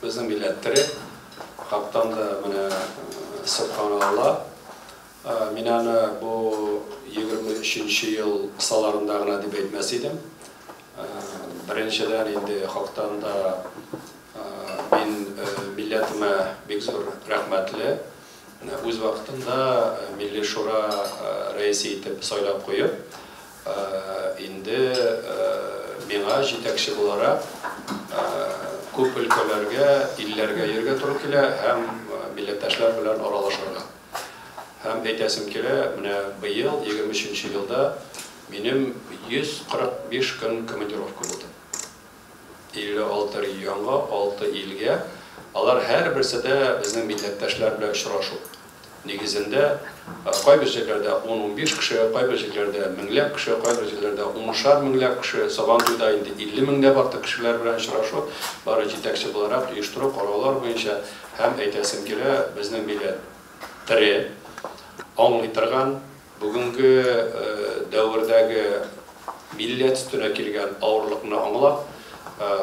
Bizim milletleri halktan da bana Subhanallah. Minanı bu 23. yıl salarındağına dip etmesiydim. Birinciden indi halktan da ben milletime bek zor rahmetli. Öz vaxtında Milli Şura reisi etip saylap koyup, indi bana jetekçi olarak көп ülkelerge, illerge yerge turup kile hem milletteşler bilen aralaşırlar. Hem eytesim kile, bu yıl 23. yılda benim 145 gün komandirovka buldum. 56 rayonga, 6 ilge. Alar her birisi de bizim milletteşler bilen uçraşu. Negizinde kay bir yerlerde 10-15 kişi, kay bir yerlerde minglep kişi, kay bir yerlerde 10'şar minglep kişi, Sabantuyda indi 50 minglep artık kişiler bilen uçraşu. Bari jetekçi olarak uyuşturup oralar boyunca hem eytesim kile bizning milletleri anlaytırgan bugünkü dövrдәге millet üstüne kelgan ağırlıkını anlap,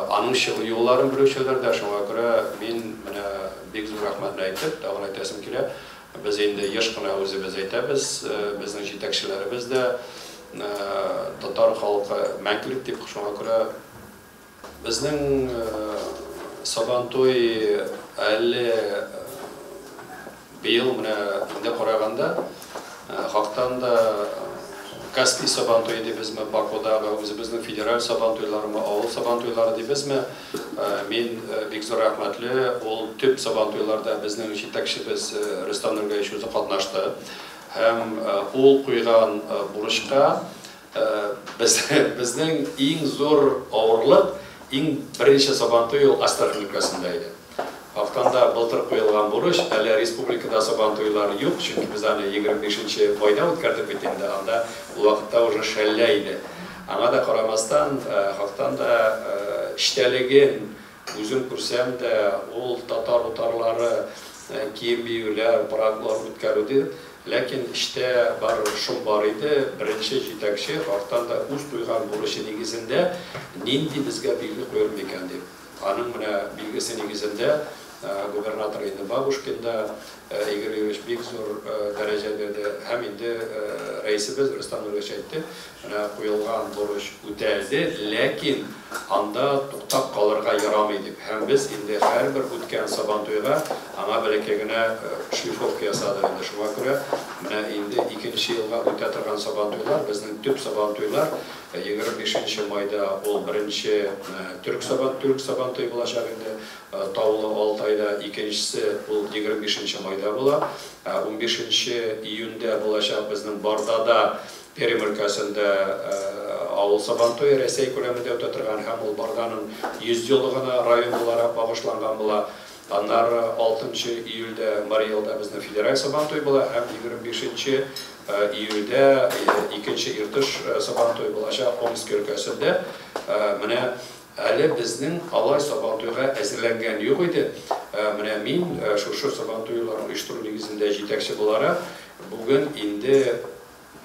anın şığı yolların bilüşeler de şuna göre men bek zor rahmetini aytып, davam aytasım kile biz endi yaşqına özümüz aytamiz, bizning jetekçilerimiz de Tatar halkı мәңгілік deb şuna göre bizning Sabantoy 50 yıl indi qaraganda halktan da Kaspiy Sabantoy deyibizmi, Bakudaga bizning federal Sabantoylarımı, ağıl Sabantoyları deyibizmi, men bek zor rahmetli ol tüp Sabantoylarda bizning jetekçimiz Rustam Nurgayev o'zi qatnaştı. Hem ol qo'ygan buruşqa bizning eng zo'r ağırlık eng birinchi Sabantoy Astrakhan ülkesinde edi. Haftanda былтыр qo'yilgan bo'lish, hali respublikada Sabantoylar yo'q, chunki biz ana 25 oyda o'tkazib ketganda, anda u vaqtda уже shalla edi. Anga qaramasdan, haftanda ishtaligin o'zim ko'rsam da, ol tatar o'tarlari kiyim biyular, paraglar o'tkazdi, lekin ishda bar shum bor edi. Birinchi jetakchi haftanda o'z qo'ygan bo'lishi negizida nindi bizga belgi qo'yilgan ekan deb. Aning buna belgisi negizida gubernator indi Babushkinda Igor Yuryevich bek zo'r daraja berdi. Hem indi reisimiz Rustam Nurgayev aytdi, qo'yilgan bo'lish o'taldi, lekin anda to'xtab qolirga yaramaydi. Hem biz indi har bir o'tgan Sabantoyga ana balakagina shlifovka yasadik. Shunga ko'ra, mana endi 2-yilga o'tatirgan Sabantoylar, bizning tüp Sabantoylar 25 mayda ol birinchi Türk Sabantoy bo'lacak endi. Tavlı Altay'da ikincisi bu 25 mayda bo'la. 15 iyunda bo'lacak bizning Bordada Perm ülkesinde ağıl Sabantoy Resey ko'lamida o'tatirgan ham ol Bordanın 100 yılligina rayon olarak bağışlangan bo'la. Onlar 6 iyulda Mariyelda bizning federal Sabantoy bo'la, hem 25 iyulda ikinci irtish Sabantoy bo'lacak Omsk ülkesinde. Mana hali bizning Alay Sabantoyga әзірленген yo'q edi. Mana men shu Sabantoylarning uyushtiruv negizida jetakchi bo'larak bugun endi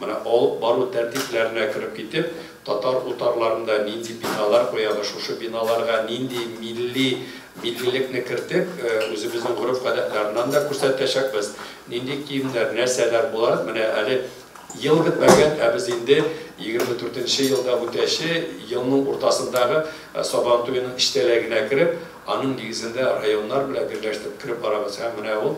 mana olib boruv tartiblarına kirib ketib, Tatar o'tarlarında nindi binalar qo'yamiz, shu binalarga nindi millilikni kiritib, o'zimizning urf-odatlaridan da ko'rsatacakmiz. Nindi kiyimlar, narsalar bo'lar. Mana hali yıl bitmegen, biz endi 24-yılda o'tashi yılning o'rtasidagi Sabantoyning ishtaligine kirib, anın negizinde rayonlar bilan birlashtirib kirib boramiz. Ham mana u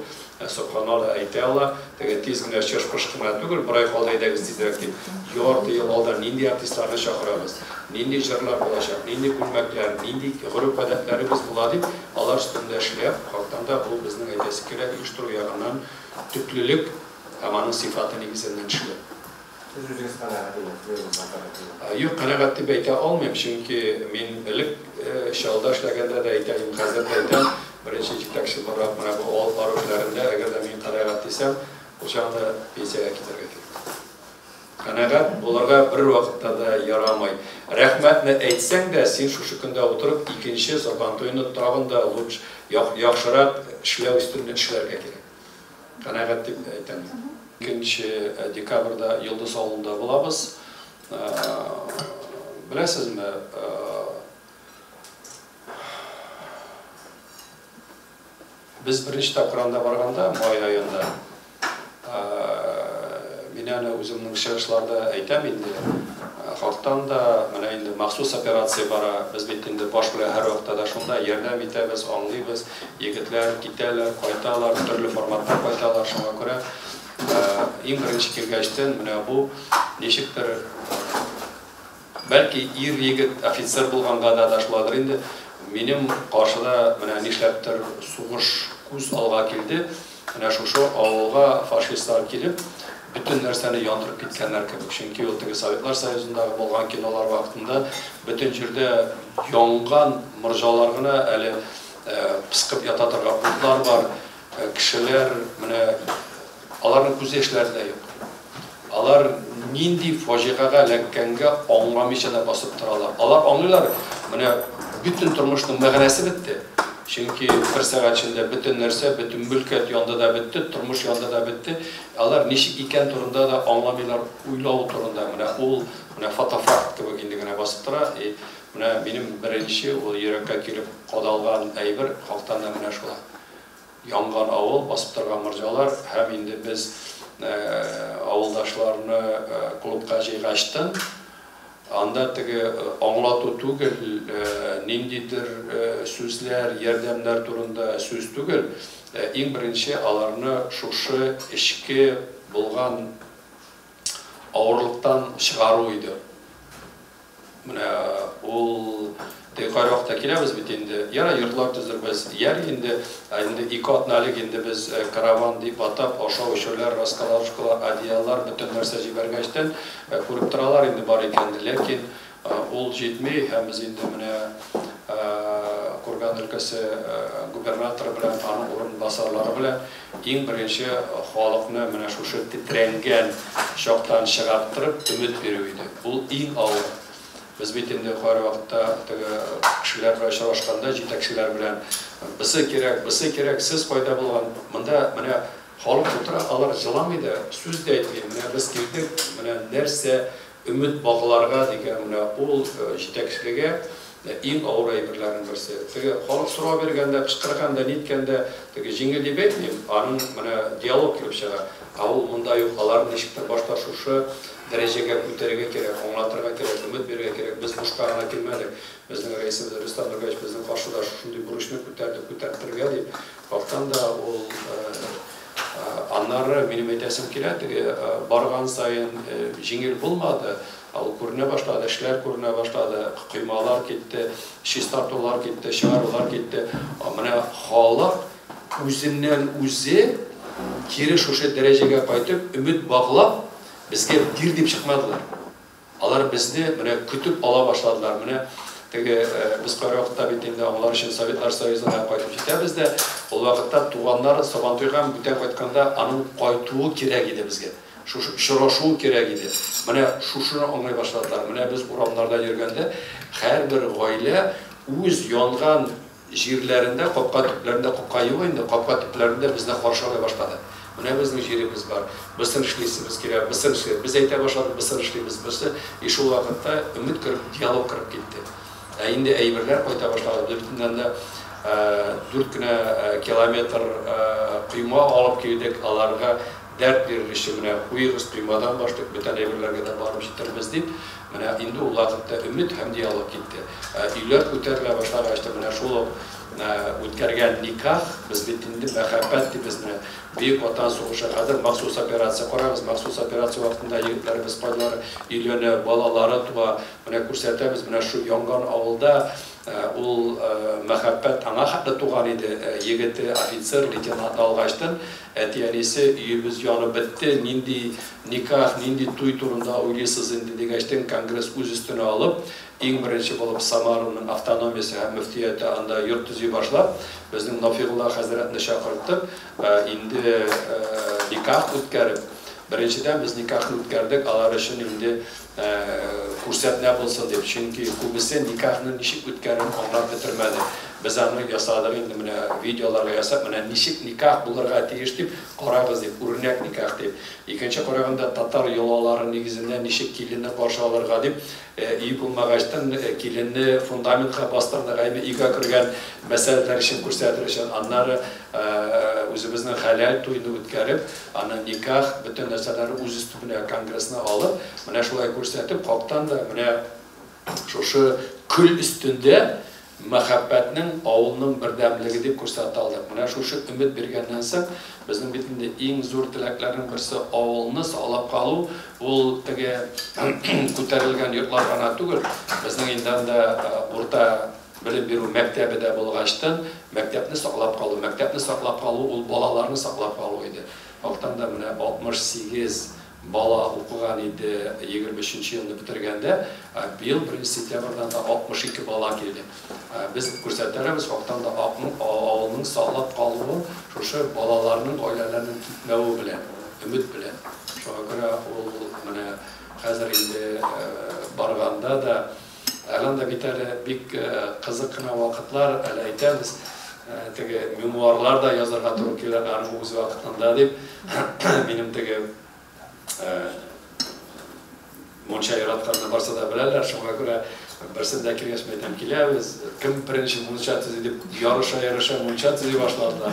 Subhanallah aytaylar, degan tezgina chiqish qilmadi tugul, bir oy qoldaydi izlaydi. Yorti yil oldin nindi artistlarni chaqiramiz. Nindi jirlar bo'lacak, nindi kulmaklar, nindi urf-odatlarimiz bo'ladi. Ular ustida ishlab, xalqdan da bu bizning aytasi kerak uyushtiruv yog'idan tüklülük amanın sıfatı negizinden çıkıyor. Yok, qanaqat deb ayta olmayman, chunki men ilk shalda ishlaganda da aytayim, hozir da aytam, birinchi jetakchi bo'lib, mana bu ol borishlarida agarda men qanaqat desam, o'shanda pensiyaga ketarga kerak. Qanaqat bularga bir vaqtda da yaramay. Rahmatni aytsang da, sen shu kunda o'tirib, ikkinchi Sabantoyni tog'inda yaxshiroq ishlash ustida ishlarga kerak. Qanaqat deb aytaman. 2 dekabrda Yıldız Ağlı'nda bulabız. Bilesizmi? Biz birinchi taqranda barganda may ayında men o'zimning chiqishlarda aytam endi xalqdan da mana endi maxsus operatsiya bora biz endi bosh bilan har vaqtda shunda yordam etamiz, anglaymiz, yigitlar ketadilar, qaytadilar, turli formatda qaytadilar. Shunga ko'ra eng birinchi kelgachdan mana bu nechikdir balki yigit ofitser bo'lganga da adashmadir endi mening qarshida mana nishlabdir sug'ish kuz olg'a keldi. Mana shu avulga faşistlar kelib bütün narsani yondirib ketganlar kebek. Chunki o'tdagi Sovetlar Soyuzidagi bo'lgan kinolar vaqtida bütün yerda yongan mirjolargina hali pisqib yota turgan bulutlar var. Kishilar mana ularning ko'z yoshlarida yo'q. Ular nindi fojiaga lakkanga anglamishada bosib turadilar. Ular anglaylar mana bütün turmushning ma'nosi bitdi. Çünkü bir saat içinde bütün narsa, bütün mülkiyet yanda da bitti, turmuş yanda da bitti. Onlar nişik iken turunda da anlamıyorlar, uylağı turunda. Mine fotofakt gibi kendine basıp dura. Mine benim birinci o yürekte gelip kodalgan aybir, halktan da mine şula. Yangan avul, basıp durgan mırcalar. Hem indi biz avuldaşlarını klubga jayğaştın. Anda tege anlatı tugel, nindidir sözler, yardımlar turunda söz tugel. En birinci alarını şuşu işki bulgan ağırlıktan çıkarıydı. Mine ol tekrar vaqtda kelamiz bit endi. Yana yurtlar tuzur biz. Yer endi iki atnalik endi biz karavan deb atab, aşağı-aşağılar, raskalar, adiyalar bütün narsa jibergachdan ko'rib turalar endi bor ekan. Lekin ol jetmey, hem biz endi mine Kurgan өлkәсе gubernatori bilan, aning o'rinbosarlari bilan eng birinchi xalqni mana shu titrangan shoqdan chiqartirib umid beruvdi. Bu eng avval biz bitinde yuqori vaqtda kishilar bilan uchrashganda yetakchilar bilan bisi kerak siz foyda bo'lgan bunda mana xalq o'tira ular jilamaydi so'zda aytmaydi mana biz keldik mana narsa umid bog'larga degan mana ul yetakchiligi eng og'ir aybirlarning birisi. Xalq so'rab berganda, qichqirganda, netganda yengil deb aytmayman. Aning mana dialog kelib chiqadi. Avul bunday yo'q, ularni nechikdir boshqa shu darajaga ko'tarishga kerak, anglatirga kerak, umid berishga kerak. Biz boshqarga kelmadik. Bizning raisimiz Rustam Nurgayev bizning qarshida shunday burishni ko'tartirgan deb. Xalqdan da ol anları benim aytasim keladi, borgan sayin yengil bo'lmadi. Ko'rina boshladi, ishlar ko'rina boshladi, qiymalar ketdi, shistartolar ketdi, shigarolar ketdi. Mana xalq o'zidan o'zi kiri o'sha darajaga qaytib, umid bog'lab bizga dir deb chiqmadilar. Ular bizni mana kutib ola boshladilar. Mana biz qo'yroqda bitganda onlar uchun Sovetlar Soyuziga qaytib ketibizda, o vaqtda tug'anlar Sabantoyga butan qaytganda aning qaytuvi kerak edi bizga. Şurashu kerak edi. Mana shuni anglay boshladilar. Mana biz uramlarda yurganda har bir oila o'z yongan yerlarida, qopqa tuplarida, qopqa yo'q endi, qopqa tuplarida bizni qarshilay boshladi. Mana bizning yerimiz bor. Bizning ishlaymiz kerak, biz ayta boshladik, biz ishlaymiz. Biz shu vaqtda umid kirib, dialog kirib ketdi. Endi ayberlar qayta boshladi. Bundan da 4 kilometr quyma olib keldik, ularga dert berilishi bilan Uyghur qiymadan boshqa bütün ayberlarga da borib yetirmiz deb, mana endi u vaqtda umid ham dialog ketdi. Uylar ko'tarila boshlagachda mana shu o'tkazgan nikah biz bitindi muhabbat deb bizni Buyuk Vatan so'g'ishi qadar maxsus operatsiya quramiz. Maxsus operatsiya vaqtida yigitlarimiz qo'ylari uylari, bolalari tuva mana ko'rsatamiz. Mana shu yongan avulda ul muhabbat ana haqda tug'an edi. Yigiti ofitser leytenant olg'ashdan aytganisi uyimiz yonib bitdi. Nindi nikah, nindi to'y turunda o'ylaysiz endi degashdan kongress o'z ustuna olib eng birinchi bo'lib Samarning avtonomiyasi ham muftiyati anda yurt tuziy boshlab bizning Nofig'ulloh hazratni chaqirtib endi nikah o'tkazib birinchidan biz nikahni o'tkazdik, ular uchun endi ko'rsatma bo'lsin deb. Chunki ko'pisi nikahni nishib o'tkazib anglab bitirmadi. Biz аны ясадык инде менә видеоларга ясап, менә ничек никах булырга тиеш дип карагыз дип, үрнәк никах дип. Икенче караганда татар йолалары нигезендә ничек киленне каршы алырга дип, үй булмагачтан киленне фундаментка бастырырга, игә кергән мәсьәләләр өчен күрсәтер өчен, аннары үзебезнең хәләл туйны үткәреп, аны никах бөтен нәрсәләр үз өстенә конгрессны алып, менә шулай күрсәтеп, каптан да менә шушы күл өстендә мәхәббәтнең, авылның бердәмлеге дип күрсәтә алдык. Менә шушы өмет биргәннән соң безнең бит инде иң зур теләкләрнең берсе авылны саклап калу. Ул теге күтәрелгән йортлар гына түгел, безнең инде урта белем бирү мәктәбе дә булгачтан мәктәпне саклап калу, ул балаларны саклап калу иде. Вакытта менә 68 бала укыган иде 25 елны битергәндә, быел 1 сентябрьдән 62 бала килде. Без күрсәтәбез, вакытта авылның саклап калуы шушы балаларның, гаиләләрнең китмәве белән, өмет белән. Шуңа күрә ул менә хәзер инде барганда да әлендә бит әле бик кызык кына вакытлар, әле әйтәбез, теге мемуарлар да язарга туры килә аның үз вакытында дип, минем теге Монча яратканны барса да беләләр, шуңа күрә берсендә килгәч мәйтәм киләбез, кем беренче монча төзи дип ярыша монча төзи башлады.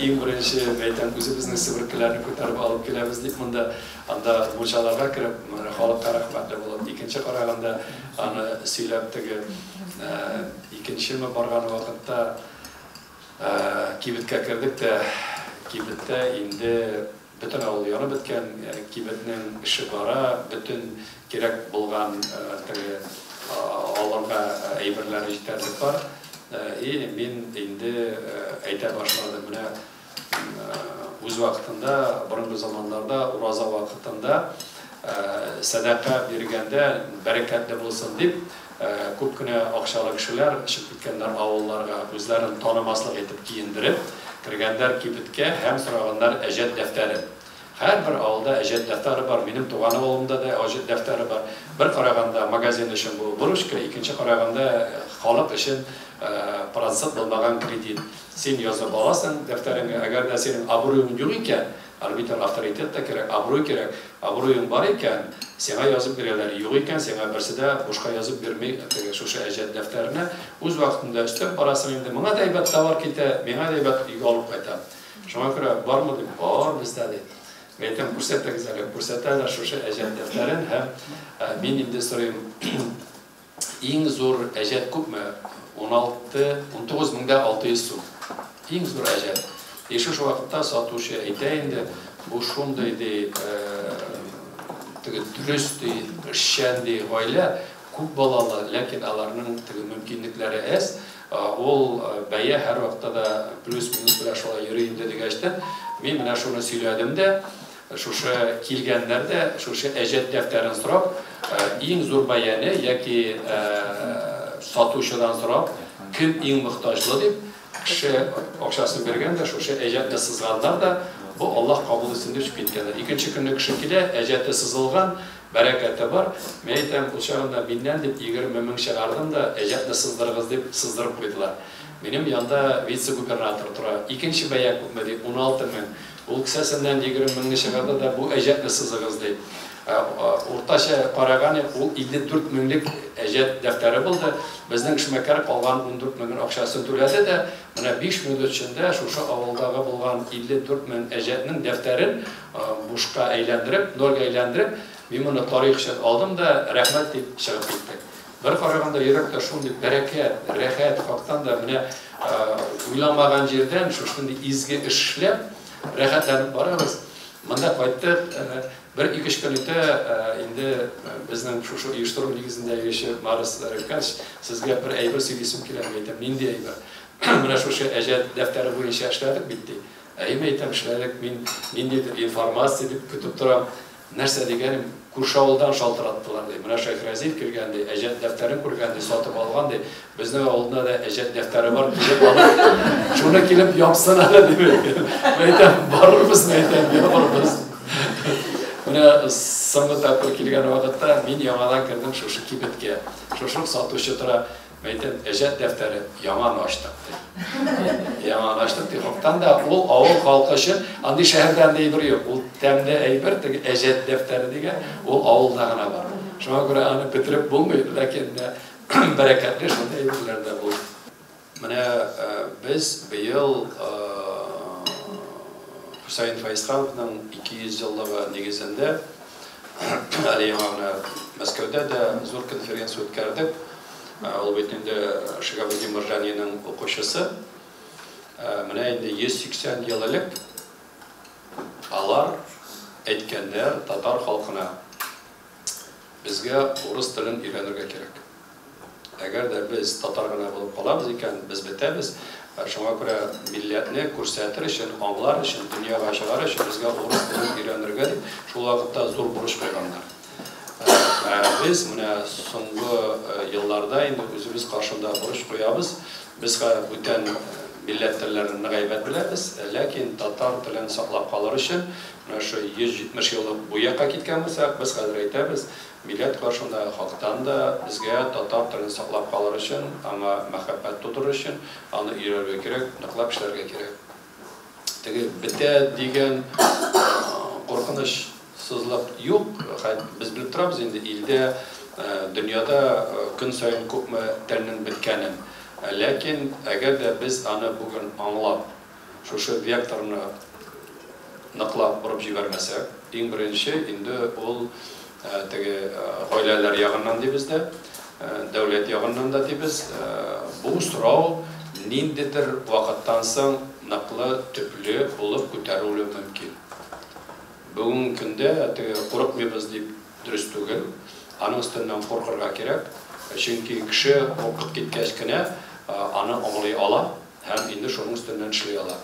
Иң беренче мәйтәм үзебезнең себеркеләрне күтәреп алып киләбез дип монда анда мончаларга кереп, халыкка рәхмәтле булып, икенче караганда аны сөйләп теге икенче барган вакытта кибеткә кердек тә, кибеттә инде bütün avul yanı bitken, kibetinin işi bara, bütün gerek bulgan alırga eyberleri jiterlik var. Min indi ayta başladım mine uz vaktında, burunlu zamanlarda, uraza vaktında sadaka bergende bereketli bulsun deyip, көп күнә акчалы кешеләр чыгып киткәннәр авылларга, үзләрен танымаслык итеп киендереп, кергәннәр кибеткә һәм сораганнар әҗәт дәфтәре. Һәрбер авылда әҗәт дәфтәре бар, минем туган авылымда да әҗәт дәфтәре бар. Бер караганда магазин өчен бу бурычка, икенче караганда халык өчен процент булмаган кредит. Син язып аласың дәфтәреңә, әгәр дә синең абруең юк икән, арбитр авторитет та кирәк, абруең бар икән, сиңа язып бирәләр, юк икән, сиңа берсе дә бушка язып бирмәй, шушы әҗәт дәфтәренә үз вакытында өстәп барасың инде. Моңа да әйбәт товар китә, миңа да әйбәт өйгә алып кайтам. Шуңа күрә бармы дип, бар бездә ди. Мәйтәм күрсәтәгез әле, күрсәтәләр шушы әҗәт дәфтәрен һәм мин инде сорыйм, иң зур әҗәт күпме? 19,600 сум. Иң зур әҗәт. Иши шу вакытта сатучы әйтә инде, бу шундый ди дөрес ди, эшчән ди гаилә, күп балалы, ләкин аларның мөмкинлекләре әз. Ул бәя һәр вакытта да плюс-минус белән шулай йөри инде дигәчтән, мин менә шуны сөйләдем дә, шушы килгәннәр дә шушы әҗәт дәфтәрен сорап, иң зур бәяне яки сатучыдан сорап, кем иң мохтаҗлы дип кеше акчасын бергән дә шушы әҗәтне сызганнар да, бу Аллаһ кабул итсен дип киткәннәр. Икенче көнне кеше килә, әҗәте сызылган, бәрәкәте бар. Мен әйтәм, ул чагында миннән дип 20 мең чыгардым да, әҗәтне сыздырыгыз дип сыздырып куйдылар. Минем янда вице-губернатор тора. Икенче бәя күпме дип 16 мең. Ул кесәсеннән 20 меңне чыгарды да, бу әҗәтне сызыгыз дип. Уртача караганы ул 54 меңлек әҗәт дәфтәре булды. Безнең эшмәкәр калган 14 мең акчасын түләде дә, менә 5 минут эчендә шушы авылдагы булган 54 мең әҗәтнең дәфтәрен бушка әйләндереп, нолга әйләндереп, мин моны тарихча алдым да, рәхмәт дип чыгып киттек. Бер караганда йөрәктә шундый бәрәкәт, рәхәт фактан да менә уйламаган җирдән шушындый изге эшләп, рәхәтләнеп барабыз. Монда кайттык, bir-iki көннәдә инде безнең шушы оештыру нигезендә яшәп Марс Рәкәш сезгә бер әйбер сөйлисем килә, әйтәм, нинди әйбер. Менә шушы әҗәт дәфтәре буенча эшләдек битте. Әйме әйтәм, эшләдек, мин ниндидер информация дип көтеп торам. Нәрсә дигәнем, күрше авылдан шалтыраттылар ди. Менә Шәйх Разил килгәнде, әҗәт дәфтәрен күргәнде, сатып алганды. Безнең авылда да әҗәт дәфтәре бар, килеп алып, шуны килеп япсын әле дип. Әйтәм, барырбыз, әйтәм, барырбыз. Менә соңгы тапкыр килгән вакытта мин яңадан кирдем шушы кибеткә. Шушы сатучы тора. Мәйтен, әжет дәфтәрі яман аштық дейді. Яман аштық дейді. Хоқтан да ол ауыл халқы үшін, аңды шәһәрден де бір yok. Ол тәмді әйбір, әжет дәфтәрі деген, ол ауылда ғана бар. Шуңа күрә аны бітіріп болмайды, ләкин бәрәкәтлі шындай әйбірлерді бұл. Міне біз биыл Хусейн Файзхановның 200 жылдығы негізінде әлі Мәскеуде де зор конференция өткердік. Ол бетінде Шигабуддин Мыржаниның оқушысы. Міне енді 180 ел элек алар әйткәндәр татар халқына бізге орыс тілін үйренерге керек. Әгәр дә біз татар гына булып калабыз икән, біз бетәбез. Шуңа күрә милләтне күрсәтер өчен, аңлар өчен, дөньяга чыгар өчен безгә урыс телен өйрәнергә дип, шул вакытта зур бурыч куйганнар. Biz so'nggi yillarda endi o'zimiz qarshida burch qo'yamiz. Biz butun millat tillarini g'aybat bilamiz, lekin tatar tilini saqlab qolish uchun mana shu 170 yil bu yoqqa ketgan bo'lsak, biz hozir aytamiz, millat qarshida xalqdan da bizga tatar tilini saqlab qolish uchun, ama muhabbat tug'dirish uchun uni o'rganishga kerak, niqlab ishlarga kerak. Tege bitta degan qo'rqinish sızlap yok. Biz bilip turabız endi ilde, dünyada gün sayın köpme telinin bitkenin. Lakin eğer de biz anı bugün anlap, şu vektorunu nıqlap vurup jibermesek, en birinci indi ol aileler yağından deybiz de, devlet yağından da deybiz. Bu soru nindedir vakittan soň nıqlı tüplü olup ko'tarilüü mümkün. Bugün günde qo'rqmaymiz deb durust tugul. Aning ustidan qo'rqirga kerak. Chunki kishi o'qib ketgachgina ani anglay ola, ham endi shuning ustidan ishlay ola.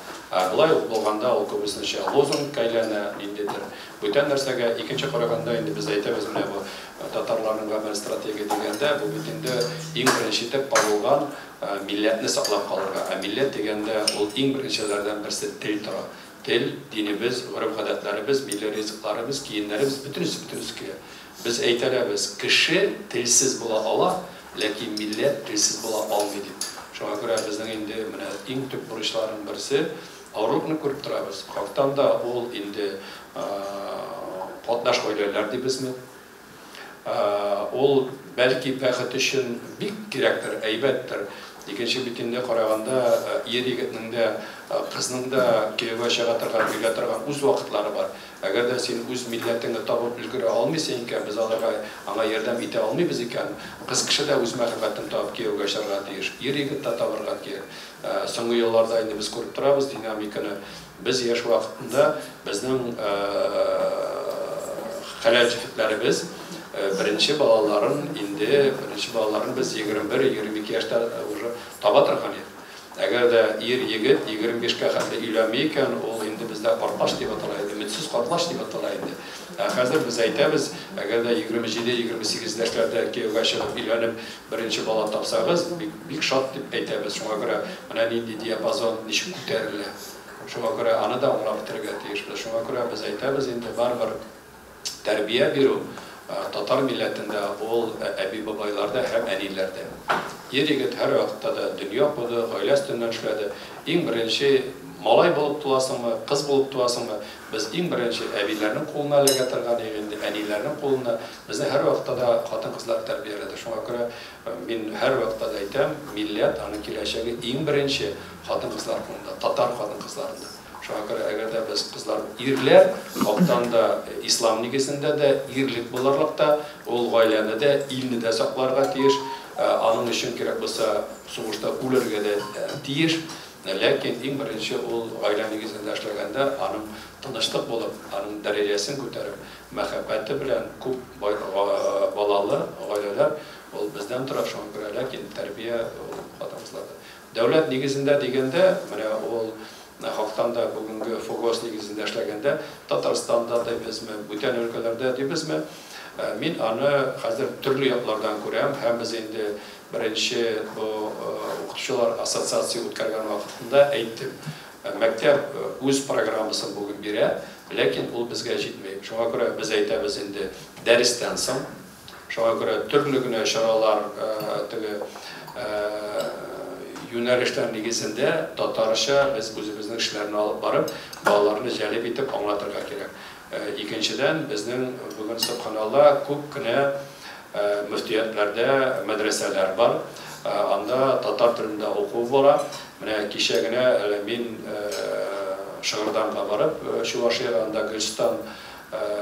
Bulay bo'lganda u ko'pincha lozung kaylana indedir. Butun narsaga ikkinchi qaraganda endi biz aytamiz, mana bu tatarlarning amal strategiya deganda bu bitinde eng birinchi deb qaralgan millatni saqlab qolirga. Millat deganda ol eng birinchilardan birisi til turadi. Til, dinimiz, urf-odatlarimiz, milli rizqlarimiz, kiyimlerimiz, bütünüzü. Biz aytamiz, kishi tilsiz bo'la ola, lekin millat tilsiz bo'la olmaydi. Şuna göre bizning endi mana eng tüp burishlarning birisi avruqni ko'rib turamiz. Xalqdan da ol endi qatnash qo'yganlar deymizmi? Ol belki vaqt uchun bik kerakdir, aybatdir. İkinci bitinde qaraganda er yigitning de qizning da kuyovga chiqatirgan o'z vaqtlari bor. Agar da sen o'z millatingni topib ulgura olmaysang ekan, biz anga yordam eta olmaymiz ekan, qiz kishi da o'z muhabbatini topib kuyovga chiqargan deyish. Er yigit da topirgan ki, so'nggi yillarda endi biz ko'rib turamiz dinamikani. Biz yosh vaqtida bizning xalajliklarimiz birinchi balaların biz 21-22 yaşda taba turgan edi. Agar da er yigit 25 ga qadar uylanmaykan, ol endi bizda qarqash deb atalaydi, umidsiz qarqash deb atalaydi. Hozir biz aytamiz, agar da 27-28 yoshlarda kuyovga chiqib uylanib birinchi bala topsangiz, bik shot deb aytamiz. Shunga ko'ra mana endi diapazon nishib ko'tariladi. Shunga ko'ra ana da o'nglab bitirga tegishli. Shunga ko'ra biz aytamiz, endi baribir tarbiya berib Tatar milletinde ol əbi babaylarda hem ənillərdə. Er yigit her vaqtda da dünya qodu, ailə üstündən işlədi. En birinci malay болып tulasınmı, qız болып tulasınmı, biz en birinci əbilərinin qoluna ələ gətirgan eğindi, ənillərinin qoluna. Bizni her vaqtda da qatın qızlar tərbiyələdi. Şuna görə men her vaqtda da aytam, millət anın kiləşəgi en birinci qatın qızlar qolunda, Tatar qatın qızlarında. Şuna göre eğer de biz kızlar irler, halktan da İslam negizinde de irlik bularlıkta, ol gaylende de ilni de saklarga tiyir, anın için gerek olsa soğuşta ularga da tiyir. Lakin en birinci ol gayla negizinde işlergende anın tanıştık bulup, anın derecesini ko'tarib, muhabbeti bilen ko'p balalı gaylalar ol bizden turab. Şuna göre lakin terbiye adamızlarda. Devlet negizinde degende, mana ol halktan da bugünkü fokus negizinde işlegende, Tatarstanda deymizmi, bütün ülkelerde deymizmi, men anı hazır türlü yollardan görüyorum. Hem biz endi birinci bu o'qituvchilar assotsiatsiya o'tkazgan vaqtida aytdim. Maktab o'z programmasini bugün beradi, lekin u bizga yetmaydi. Shunga ko'ra biz aytamiz endi darsdan so'ng, shunga ko'ra turli choralar yönelişler negizinde Tatarca biz özümüzün işlerini alıp barıp bağlarını celep etip anlatırga gerek. İkinciden bizden bugün subhanallah көп kine müftiyatlarda medreseler var. Anda Tatar tilinde okuv bola. Mine kişegine min Şığırdan'a barıp şu aşırında Gülstan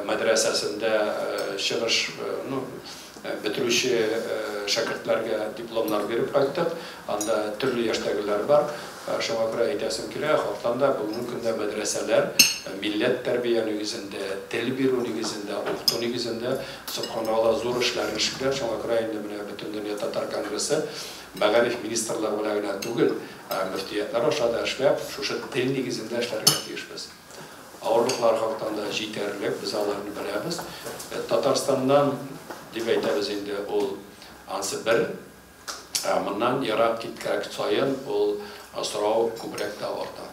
medresesinde шығыш bitiruvchi şagirdlarga diplomlar berib qaytib, anda turli yoshdagilar bor. Shunga ko'ra aytasim kerak, Xalqtanda bugungi kunda madrasalar millat tarbiya negizinde, til beru negizinde, o'qutuv negizinde subhanalloh zo'r ishlarni ishlar. Shunga ko'ra endi butun dunyo Tatar kongressi Bag'anif ministrlar bilan tugul müftiyatlar aşağıda ishlab, shu til negizinde ishlarga tegishmiz. Ağırlıklar Xalqtanda yeterli, biz alarını bilamiz. Tatarstandan deb aytamiz endi ol ansi bir bundan yarab ketgan sayin ol so'rov ko'proq davorda.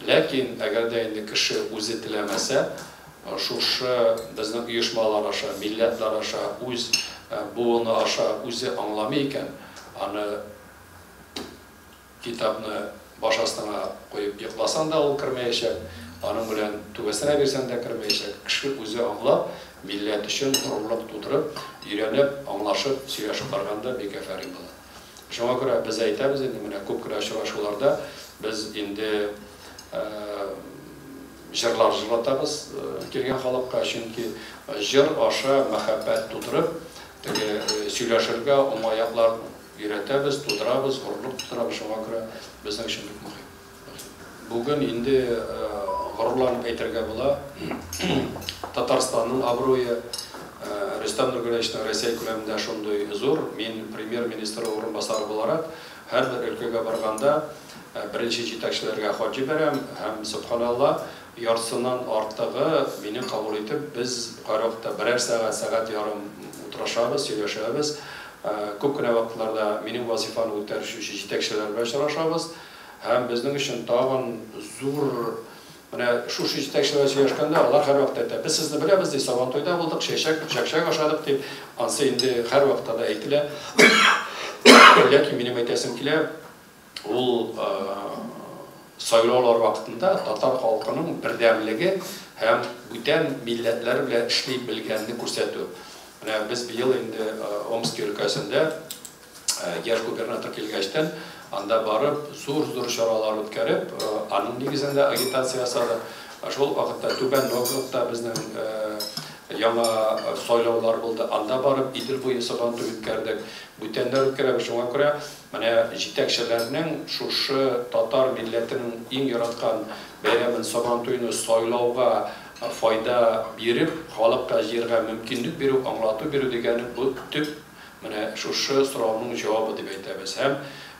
Lekin agarda endi kishi o'zi tilamasa, shu bizning uyushmalar aşa, millatlar aşa, o'z buni aşa o'zi anglamay ekan, ani kitobni boshasiga qo'yib yiqlasan da ol kirmayacak. Onun bilen tuvasına versen de kırmayacak. Kişi o'zi anglab, millet için gururluk tuturup, öğrenip, anlaşıp, söyleşip barganda bek aferin bo'ladi. Şuna göre biz aytamiz endi mana ko'p uchrashuvlarda biz endi jırlar jırlatamiz kelgan xalqqa, chunki jir aşa muhabbat tuturup, söyleşirga omoyaqlar öğretamiz, tuturamiz, gururluk tuturamiz. Şuna göre bizning uchun muhim. Bugün indi gururlanıp aytırga bo'la. Tatarstan'ın abro'yi Rustam Nurgulevичтің Rossiya ko'lamida shunday zo'r. Men premier ministr o'rinbosari bo'larak har bir өлкәгә barganda birinchi yetakchilarga xat beram, ham subhanallah yarısından ortig'i meni qabul etib, biz qaroqda birer saat yarım o'tirishamiz, сөйләшәбез. Ko'pgina vaqtlarda mening vazifamni o'tash uchun yetakchilar bilan uchrashamiz. Hem bizning uchun tag'in zo'r mana shu yetakchilar сөйләшкәндә алар һәр вакытта әйтә. Biz sizni bilamiz ди, Сабантойда булдык, шәкшәк ашадык дип, ансы инде һәр вакытта да әйтелә. Ләкин минем әйтәсем килә, ул сайлаулар вакытында татар халкының бердәмлеге һәм бүтән милләтләр белән эшли белгәнне күрсәтү. Менә без быел инде Омск өлкәсендә яшь губернатор килгәчтән анда барып, зур чаралар үткәреп, аның нигезендә агитация ясады. Шул вакытта Түбән Новгородта безнең яңа сайлаулар булды. Анда барып, Идел буе Сабантуй үткәрдек. Бүтәннәр үткәрәбез. Шуңа күрә, менә җитәкчеләрнең шушы татар милләтенең иң яраткан бәйрәмен Сабантуйны сайлауга файда биреп, халыкка җиргә мөмкинлек бирү, аңлату бирү дигәне бу төп менә шушы сорауның җавабы дип әйтәбез. Һәм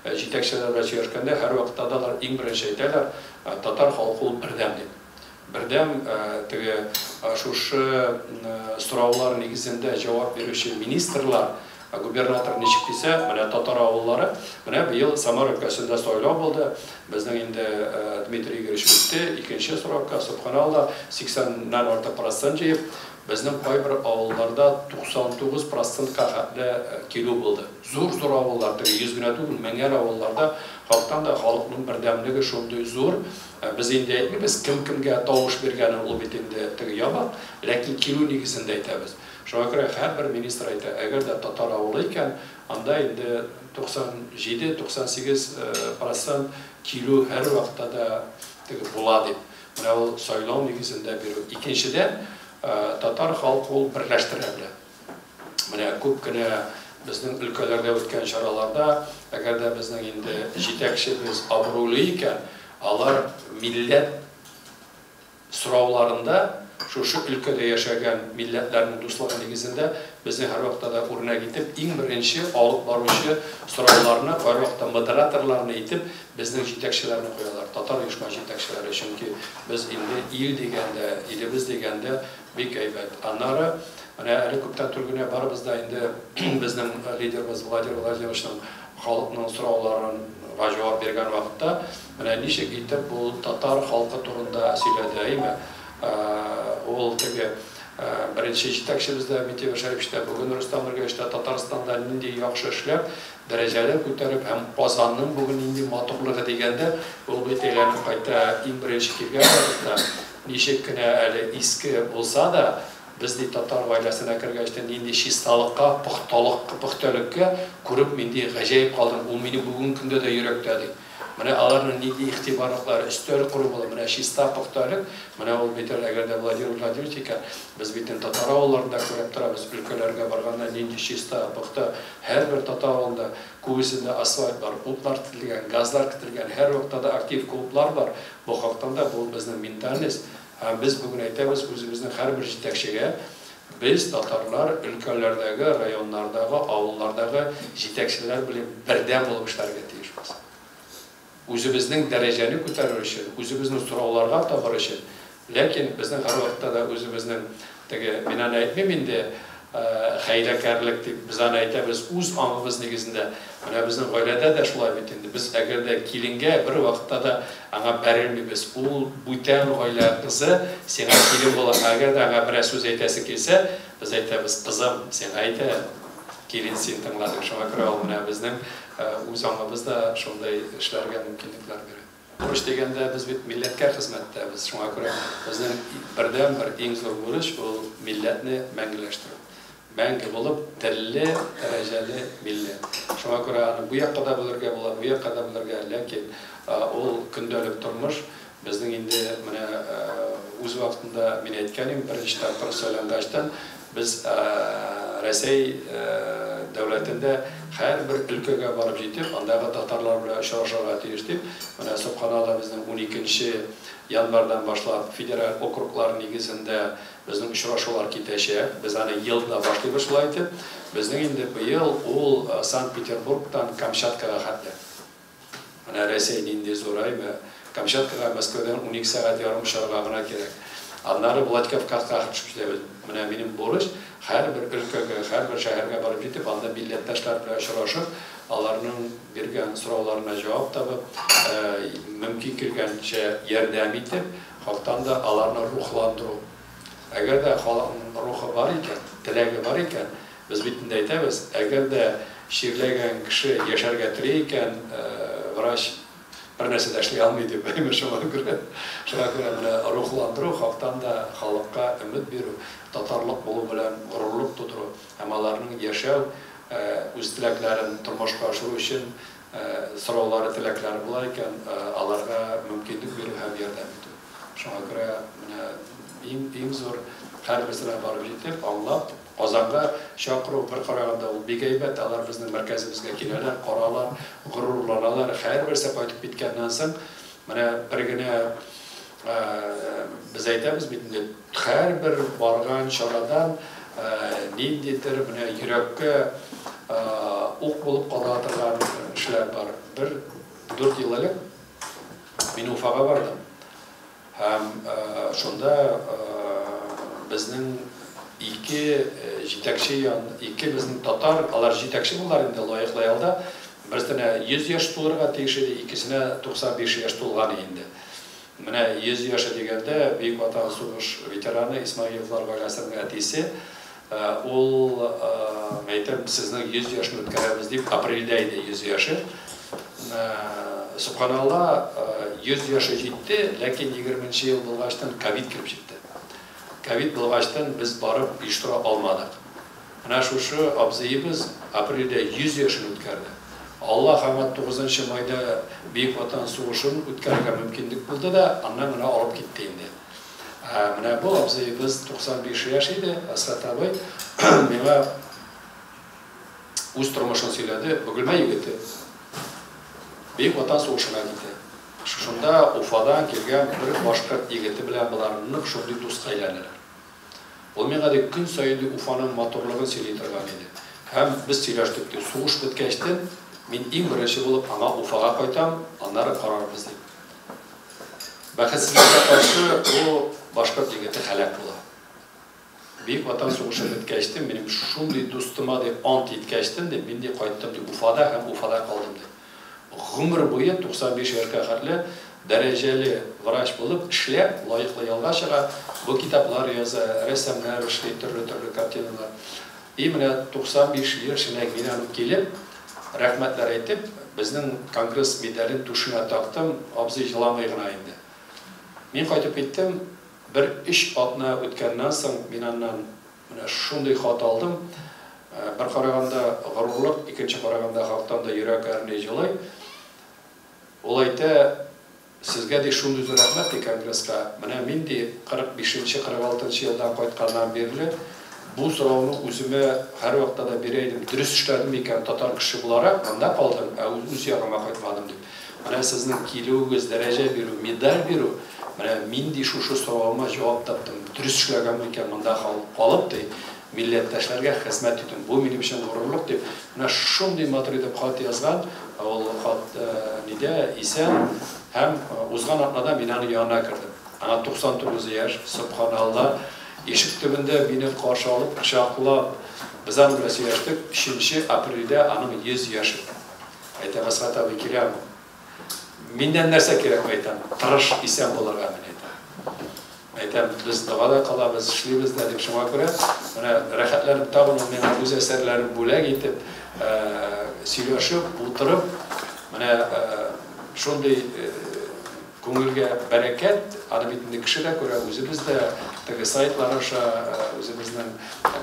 yetakchilar bilan сөйләшкәндә һәр вакытта да иң беренче әйтәләр, татар халкы ул бердәм дип. Бердәм теге шушы сораулар нигезендә җавап бирүче министрлар, губернатор ничек дисә, менә татар авыллары, менә быел Самар өлкәсендә сайлау булды. Безнең инде Дмитрий Игоревич үтте, икенче соракка subhanallah 80-нан артык процент җыеп, безнең кайбер авылларда 99%-ка хәтле килү булды. Зур авыллар, 100 генә түгел, меңәр авылларда халыктан да халыкның бердәмлеге шундый зур. Biz инде әйтмибез, кем-кемгә тавыш биргәнен ул бит инде теге ябак, ләкин килү нигезендә әйтәбез. Шуңа күрә һәр бер министр әйтә, әгәр дә татар авылы икән, анда инде 97-98% килү һәр вакытта да теге була дип. Менә ул сайлау нигезендә бирү. Икенчедән, татар халкы ул берләштерә белә. Менә күп кенә безнең өлкәләрдә үткән чараларда, әгәр дә безнең инде җитәкчебез абруйлы икән, алар милләт сорауларында шушы өлкәдә яшәгән милләтләрнең дуслыгы нигезендә безнең һәр вакытта да үрнәк итеп, иң беренче алып баручы сорауларны, һәр вакытта модераторларны итеп, безнең җитәкчеләрне куялар. Татар оешма җитәкчеләре, чөнки biz инде ил дигәндә, илебез дигәндә бик әйбәт. Аннары менә әле күптән түргенә барыбыз да инде безнең лидерыбыз Владимир Владимировичның халыкның сорауларын җавап биргән вакытта, менә ничек итеп бу татар халкы турында сөйләде, әйме? Ул теге Birinchi yetakchimizda Mitiyev Sharipishda, bugun Rustam Nurgashda, Tataristonda nindi yaxshi ishlab, darajalar ko'tarib, ham Qozonning bugun nindi motoqligi deganda, bu betlarni qayta eng birinchi kelgan vaqtda nechakina hali eski bo'lsa da, bizning Tatar oilasiga kirgachda nindi shistalikka, puxtalikka ko'rib mindi g'ajoyib qoldim. U meni bugungi kunda da yurakdadi. Mana alarning nindi ixtiborlari üstəlik qurib, mana shista puxtalik, mana ol betar agarda Vladimir Vladimirovich ekan, biz bitin Tatar avullarında ko'rib turamiz, ülkelerge barganda nindi shista puxta her bir Tatar avulunda ko'bisinde asfalt var, o'tlar kitilgan, gazlar kitilgan, her vaqtda aktiv klublar var. Bu haqda da bu bizning mintamiz. Biz bugün aytamiz, o'zimizning har bir yetakchiga biz Tatarlar ülkelerdagi, rayonlardagi, avullardagi yetakchilar bilan birdan bo'lib ishlarga tiyishmiz. O'zimizning darajani ko'tarish uchun, o'zimizning so'rovlarga topirish uchun. Lekin bizning har vaqtda da o'zimizning men aytmayman endi xayrakarlik deb biz aytamiz, o'z ongimiz negizida. Mana bizning oilada da shulay bitindi. Biz agarda kelinga bir vaqtda da anga berilmaymiz. U butan oila qizi senga kelin bo'lar. Agarda anga bir so'z aytasi kelsa, biz aytamiz, qizim, sen ayta, kelin sen tinglading. Shunga ko'ra mana bizning o'z ongimizda shunday ishlarga mumkinliklar beradi. Urush deganda biz millatga xizmatdamiz. Shunga ko'ra bizning birdan bir eng zo'r urush bu millatni mangulashtirish. Mangu bo'lib, tilli, darajali millat. Shunga ko'ra bu yoqqa da bularga bo'ladi, bu yoqqa da bularga, lekin ol kundalik turmush bizning endi mana o'z vaqtida men aytganim, birinchi taqdir so'ylandashdan biz Rossiya davlatida har bir ülkəyə barıb yetib, andagı Tatarlar bilan uchrashishga tirishdik. Mana subhanallah bizning 12-yanvardan boshlab federal okruglar negizida bizning uchrashuvlar ketishak. Biz ana yilda boshlaymiz shulay etib, bizning endi bu yil ol Sankt-Peterburgdan Kamchatkaga xatdi. Mana Rossiyaning endi zo'raymi, Kamchatkaga Moskvadan 12 soat yarim uçarlığına kerak. Anları Vladikavkazga chiqishdi. Mana mening borish har bir ülkəyə, har bir shaharga borib yetib, anda millatdoshlar bilan uchrashib, ularning bergan so'rovlarına javob topib, mumkin kelgancha yordam etib, xalqdan da ularni ruhlantiruv. Agarda ruhi bor ekan, tilagi bor ekan, biz bitinda aytamiz, agarda she'rlagan kishi yasharga tirik ekan, vrach bir narsa ishlay olmaydi deb aytamiz. Shunga ko'ra mana ruhlantiruv, xalqdan da xalqqa umid beruv, Tatarlik bo'lu bilan g'ururlik tuturuv, ularning yashaw o'z tilaklarini turmushga oshirish uchun so'rovlari, tilaklari bo'lar ekan, ularga mumkinlik berib ham yordam etib. Shunga ko'ra mana eng zo'r har birsini borib yetib, anglab, Qozonga chaqiruv bir qaraganda u begaybat, ular bizning markazimizga keladilar, qoralar, g'ururlanalar, har birisi qaytib ketgandan so'ng mana birgina biz aytamiz, har bir borgan choradan nindidir buni yurakka o'q bo'lib qoladigan ishlar bor. Bir 4 yil ilgari men Ufaga bordim. Ham shunda bizning iki yetakchi, iki bizning Tatar, ular yetakchi bo'lar endi loyihlay oldi. Birisine 100 yosh to'lg'an tegishli, ikisine 95 yosh to'lg'an endi. Mana 100 yosh deganda Buyuk Vatan so'g'ish veterani Ismoilovlar oilasining atisi, ol aytib sizning 100 yoshni o'tkazamiz deb aprelda edi 100 yoshi. Subhanallah 100 yoshga yetdi, lekin 20-yil bo'lg'achdan Covid kirib ketdi. Covid bo'lg'achdan biz borib ishtira olmadik. Mana shu abzayimiz aprelda 100 yoshini o'tkazdi. Allah hamd 9-mayda Buyuk Vatan so'g'ishini o'tkazishga mumkinlik bo'ldi da, andan mana olib ketdi endi. Mana bu abzayimiz 95 yosh edi, Asrat aboy. Menga o'z turmushini so'yladi, Bugilma yigiti. Buyuk Vatan so'g'ishina ketdi. Shunda Ufadan kelgan bir boshqa yigiti bilan bularni shunday do'st aylandilar. Ol menga kun sayin Ufaning motorligini so'ylay turgan edi. Ham biz so'ylashdik, so'g'ish bitgachdan men eng birinchi bo'lib ana Ufaga qaytam, anlari qaror qildik. Baxtsizlikka qarshi bu boshqa yigiti halok bo'ldi. Buyuk Vatan so'g'ishi bitgachdan mening shunday do'stima deb ant yetkachdim deb men qaytdim deb Ufada ham Ufada qoldim deb. Umr bo'yi 95 yoshga qadar dereceli vraç bulup işlep, layıklı yolga çığa, bu kitaplar yazı, resimler işleyip türlü kartinalar. İmine 95 yıl şuna girenip gelip, rahmetler etip, bizning Kongres medalin tuşuna taktım, abzi yılamayığına indi. Men qaytib ketdim, bir iş atına ötkenden soň men andan şunday xat aldım. Bir qaraganda g'ururlik, ikkinchi qaraganda xalqdan da yurak ərni jilay. Olayda sizga de şunday rahmat de Kongresga. Mana men de 45-46 yıldan qaytgandan beri bu so'rovni o'zimga har vaqtda da beraydim. Durust ishladim ekan tatar kishi bo'larak, manda qoldim. O'z yog'imga qaytmadim deb. Mana sizning kiloingiz, daraja beru, medal beru. Mana men de shu so'rovga javob topdim. Durust ishlagan ekan, manda qolibdi. Millatdoshlarga xizmat etdim. Bu mening uchun g'ururlik deb. Mana shunday matrida xat yozgan, ol xat nida esa ham o'zgan atnada mening yonimga kirdi. Ana 99 yosh, subhanallah. Eşik tübünde beni karşı alıp, bıçaklap, bizden burası yaştık. 5 April'de anım 100 yaşı. Aytam, asla tabi kirem. Minden nerse kirem aytam. Tırış isyan bolarga men aytam. Aytam, biz doğada kalabız, işleyimiz dedik şuna göre. Rahatlarım tağın, men güzel eserlerim bula gitip, söyleşip, oturup, şunday ko'ngilga bereket, adabiyatni kishida ko'ra o'zimizda tagi saytlar aşa, o'zimizning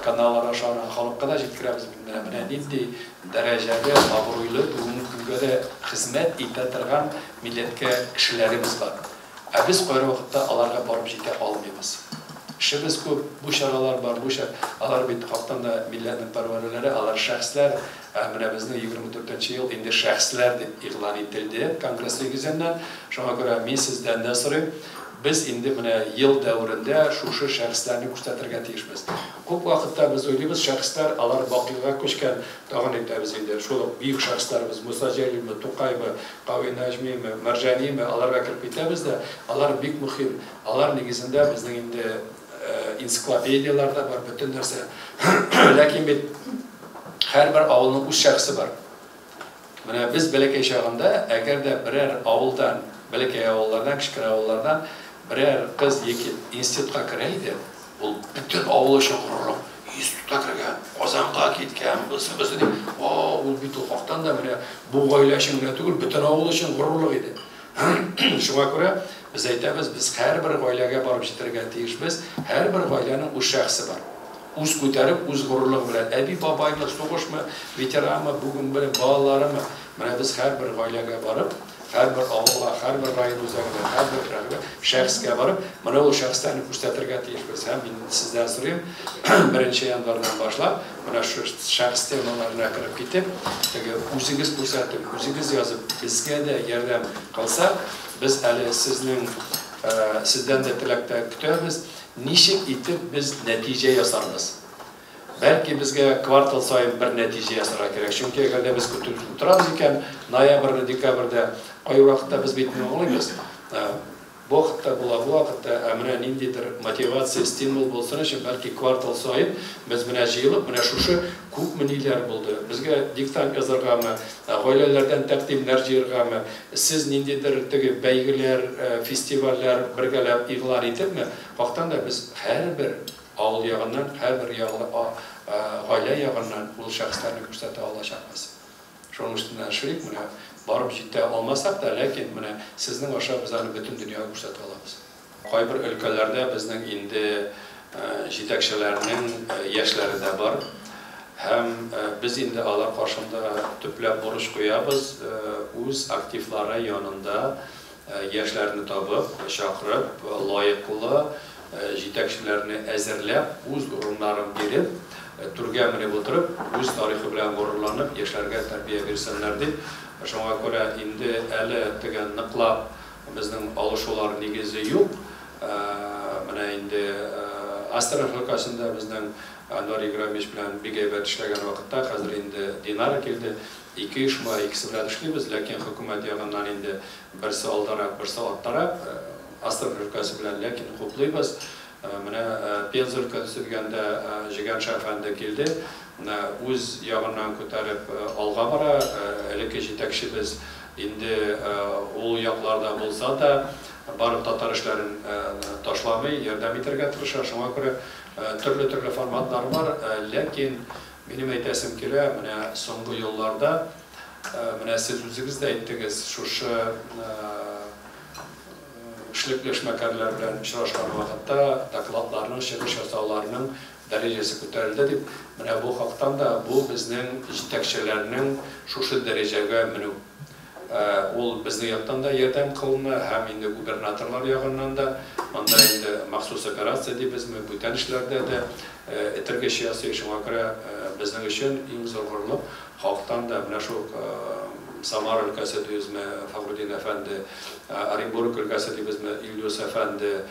kanallar aşa xalqqa da yetkazamiz. Mana nindi darajada obro'li bugungi kunga da xizmat etadigan millatga kishilarimiz bor. Biz qo'ygan vaqtda ularga borib yeta olmaymiz. İşimiz ko'p, bu şaralar bor, bu alar bit xalqdan da millatning parvaralari, alar shaxslar, mana bizning 24-yil endi shaxslar deb e'lon etildi Kongress yig'inidan. Shunga ko'ra men sizdan da so'rayman, biz endi mana yil davrida shu shaxslarni ko'rsatirga tegishmiz. Ko'p vaqtda biz o'ylaymiz, shaxslar alar boqiyaga ko'chgan, tag'in aytamiz endi, shu buyuk shaxslarimiz Musa Jalilmi, To'qaymi, Qavi Najmiymi, Marjaniymi, alarga kirib ketamiz-da, alar bek muhim. Alar negizida bizning endi ensiklopediyalarda var, bütün narsa. Lakin her bir avulning o'z shaxsi bor. Mana biz Balakay chog'ida agarda biror avuldan, Balakay avullardan, kichkina avullardan biror qiz yigit institutga kiraydi, bu bütün avul uchun g'ururlik. Institutga kirgan, Qozonga ketgan, biz deb, u bitu xalqdan da mana bu oilashingga tugul bütün avul uchun g'ururlik edi. Shunga ko'ra biz aytamiz, biz har bir oilaga borib yetirgan tegishmiz, har bir oilaning o'z shaxsi bor. O'z ko'tarib, o'z g'ururligi bilan abi boboylar so'g'ishmi, veteranmi, bugun bilan bolalarimi, mana biz har bir oilaga borib, har bir avulga, har bir rayon o'zaga, har bir shaxsga borib, mana o shaxslarni ko'rsatirga tegishmiz. Ham men sizdan so'rayman, 1-yanvardan boshlab, mana shu shaxs temalarga kirib ketib, o'zingiz ko'rsatib, o'zingiz yozib, bizga da yordam qilsa, biz hali sizdan da tilakda kutamiz. Nishik etib biz natija yasarmiz. Belki bizga kvartal sayin bir natija yasara kerak. Chunki agarda biz kutib turamiz ekan, noyabrda, dekabrda oy vaqtda biz bitmay olamiz. Bu vaqtda mana nindidir motivatsiya, stimul bo'lsin uchun balki kvartal sayin biz mana yig'ilib, mana shu ko'p minilar bo'ldi. Bizga diktant yozargami, oilalardan taqdimlar yig'argami, siz nindidir tigi baygilar, festivallar birgalab e'lon etibmi? Vaqtdan da biz har bir avul yog'idan, har bir oila yog'idan bu shaxslarni ko'rsata olashamiz. Shuning uchun shirik mana borib yeta olmasak da, lakin mana sizning o'sha bizlarni butun dunyoga ko'rsata olamiz. Qay bir o'lkalarda bizning endi yetakchilarning yoshlarida bor. Ham biz endi ular qarshida to'plab urush qo'yamiz, o'z aktivlari yonida yoshlarni topib, chaqirib, loyiqli yetakchilarni azirlab, o'z o'rinlarini berib, turgan minib o'tirib, o'z tarixi bilan g'ururlanib, yoshlarga tarbiya bersinlar deb. Shunga ko'ra endi hali degan niqlab bizning olishuvlar negizi yo'q. Mana endi Astara halqasida bizning Anvar Igramovich bilan birga ishlagan vaqtda hozir endi Dinara keldi. 2 ish va ikisi bilan ishlaymiz, lakin hukumat yog'idan endi birsi oldinroq, birsi ortdaroq Astara halqasi bilan lakin qo'playmiz. Mana Penza o'lkasi deganda Jigan Shafanda keldi. O'z yog'idan ko'tarib olg'a bora, lekin yetakchi biz Инде ул якларда булса да, барып татар эшләрен ташламый, ярдәм итәргә тырыша. Шуңа күрә төрле форматлар бар, ләкин минем әйтәсем килә, менә соңгы елларда, менә сез үзегез дә әйттегез, шушы эшлекләшмәкәрләр белән очрашкан вакытта докладларның, чыгыш ясауларның дәрәҗәсе күтәрелде дип, менә бу хактан да бу безнең җитәкчеләрнең шушы дәрәҗәгә менү. Ул безнең яктан да ярдәм кылына, һәм инде губернаторлар ягыннан да, анда инде махсус операция дибезме, бүтән эшләрдә дә этергәч ясый. Шуңа күрә безнең өчен иң зур горурлык хактан да менә шул Самара өлкәсе дибезме, Фахруддин әфәнде, Оренбург өлкәсе дибезме, Ильдус әфәнде,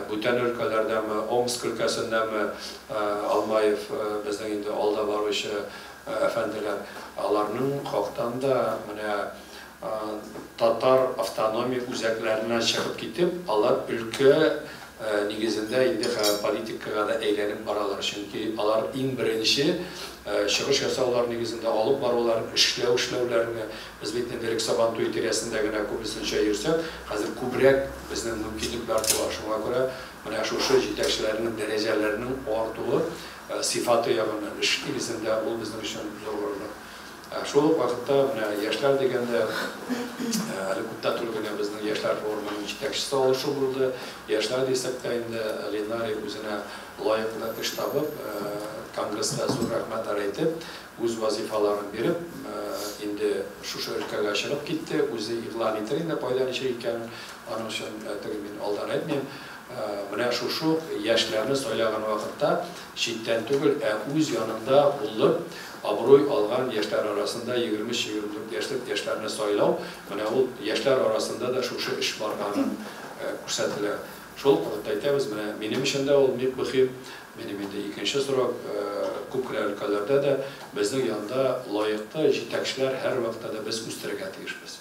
бүтән өлкәләрдәме, Омск өлкәсендәме, Алмаев безнең инде алда баручы әфәнделәр, аларның хактан да менә татар автономия үзәкләренә чыгып китеп, алар өлкә нигезендә инде политикага да әйләнеп баралар, чөнки алар иң беренче чыгыш ясаулар нигезендә алып барулар, эшләүләрне без бит инде Сабантуй тирәсендә генә күбесенчә йөрсәк, хәзер күбрәк безнең мөмкинлекләр туа. Шуңа күрә менә шушы җитәкчеләрнең дәрәҗәләренең артуы сифаты ягыннан эш нигезендә ул безнең өчен зур горурлык. Шул вакытта менә яшьләр дигәндә әле күптән түгел генә безнең яшьләр форумының җитәкчесе алышу булды. Яшьләр дисәк тә инде Ленарий үзенә лаеклы эш табып, конгресста зур рәхмәтләр әйтеп, үз вазифаларын биреп, инде шушы өлкәгә чыгып китте, үзе игълан итер инде кайда ничә икәнен, аның өчен мин алдан әйтмим. Менә шушы яшьләрне сайлаган вакытта читтән түгел, үз янында булып абруй алган яшьләр арасында 23-24 яшьләрне сайлау, менә ул яшьләр арасында да шушы эш барганын күрсәтелә. Шул вакытта әйтәбез, менә минем өчен дә ул бик мөһим. Минем инде икенче сорак күп өлкәләрдә дә безнең янда лаеклы җитәкчеләр һәр вакытта да без үстерергә тиешбез.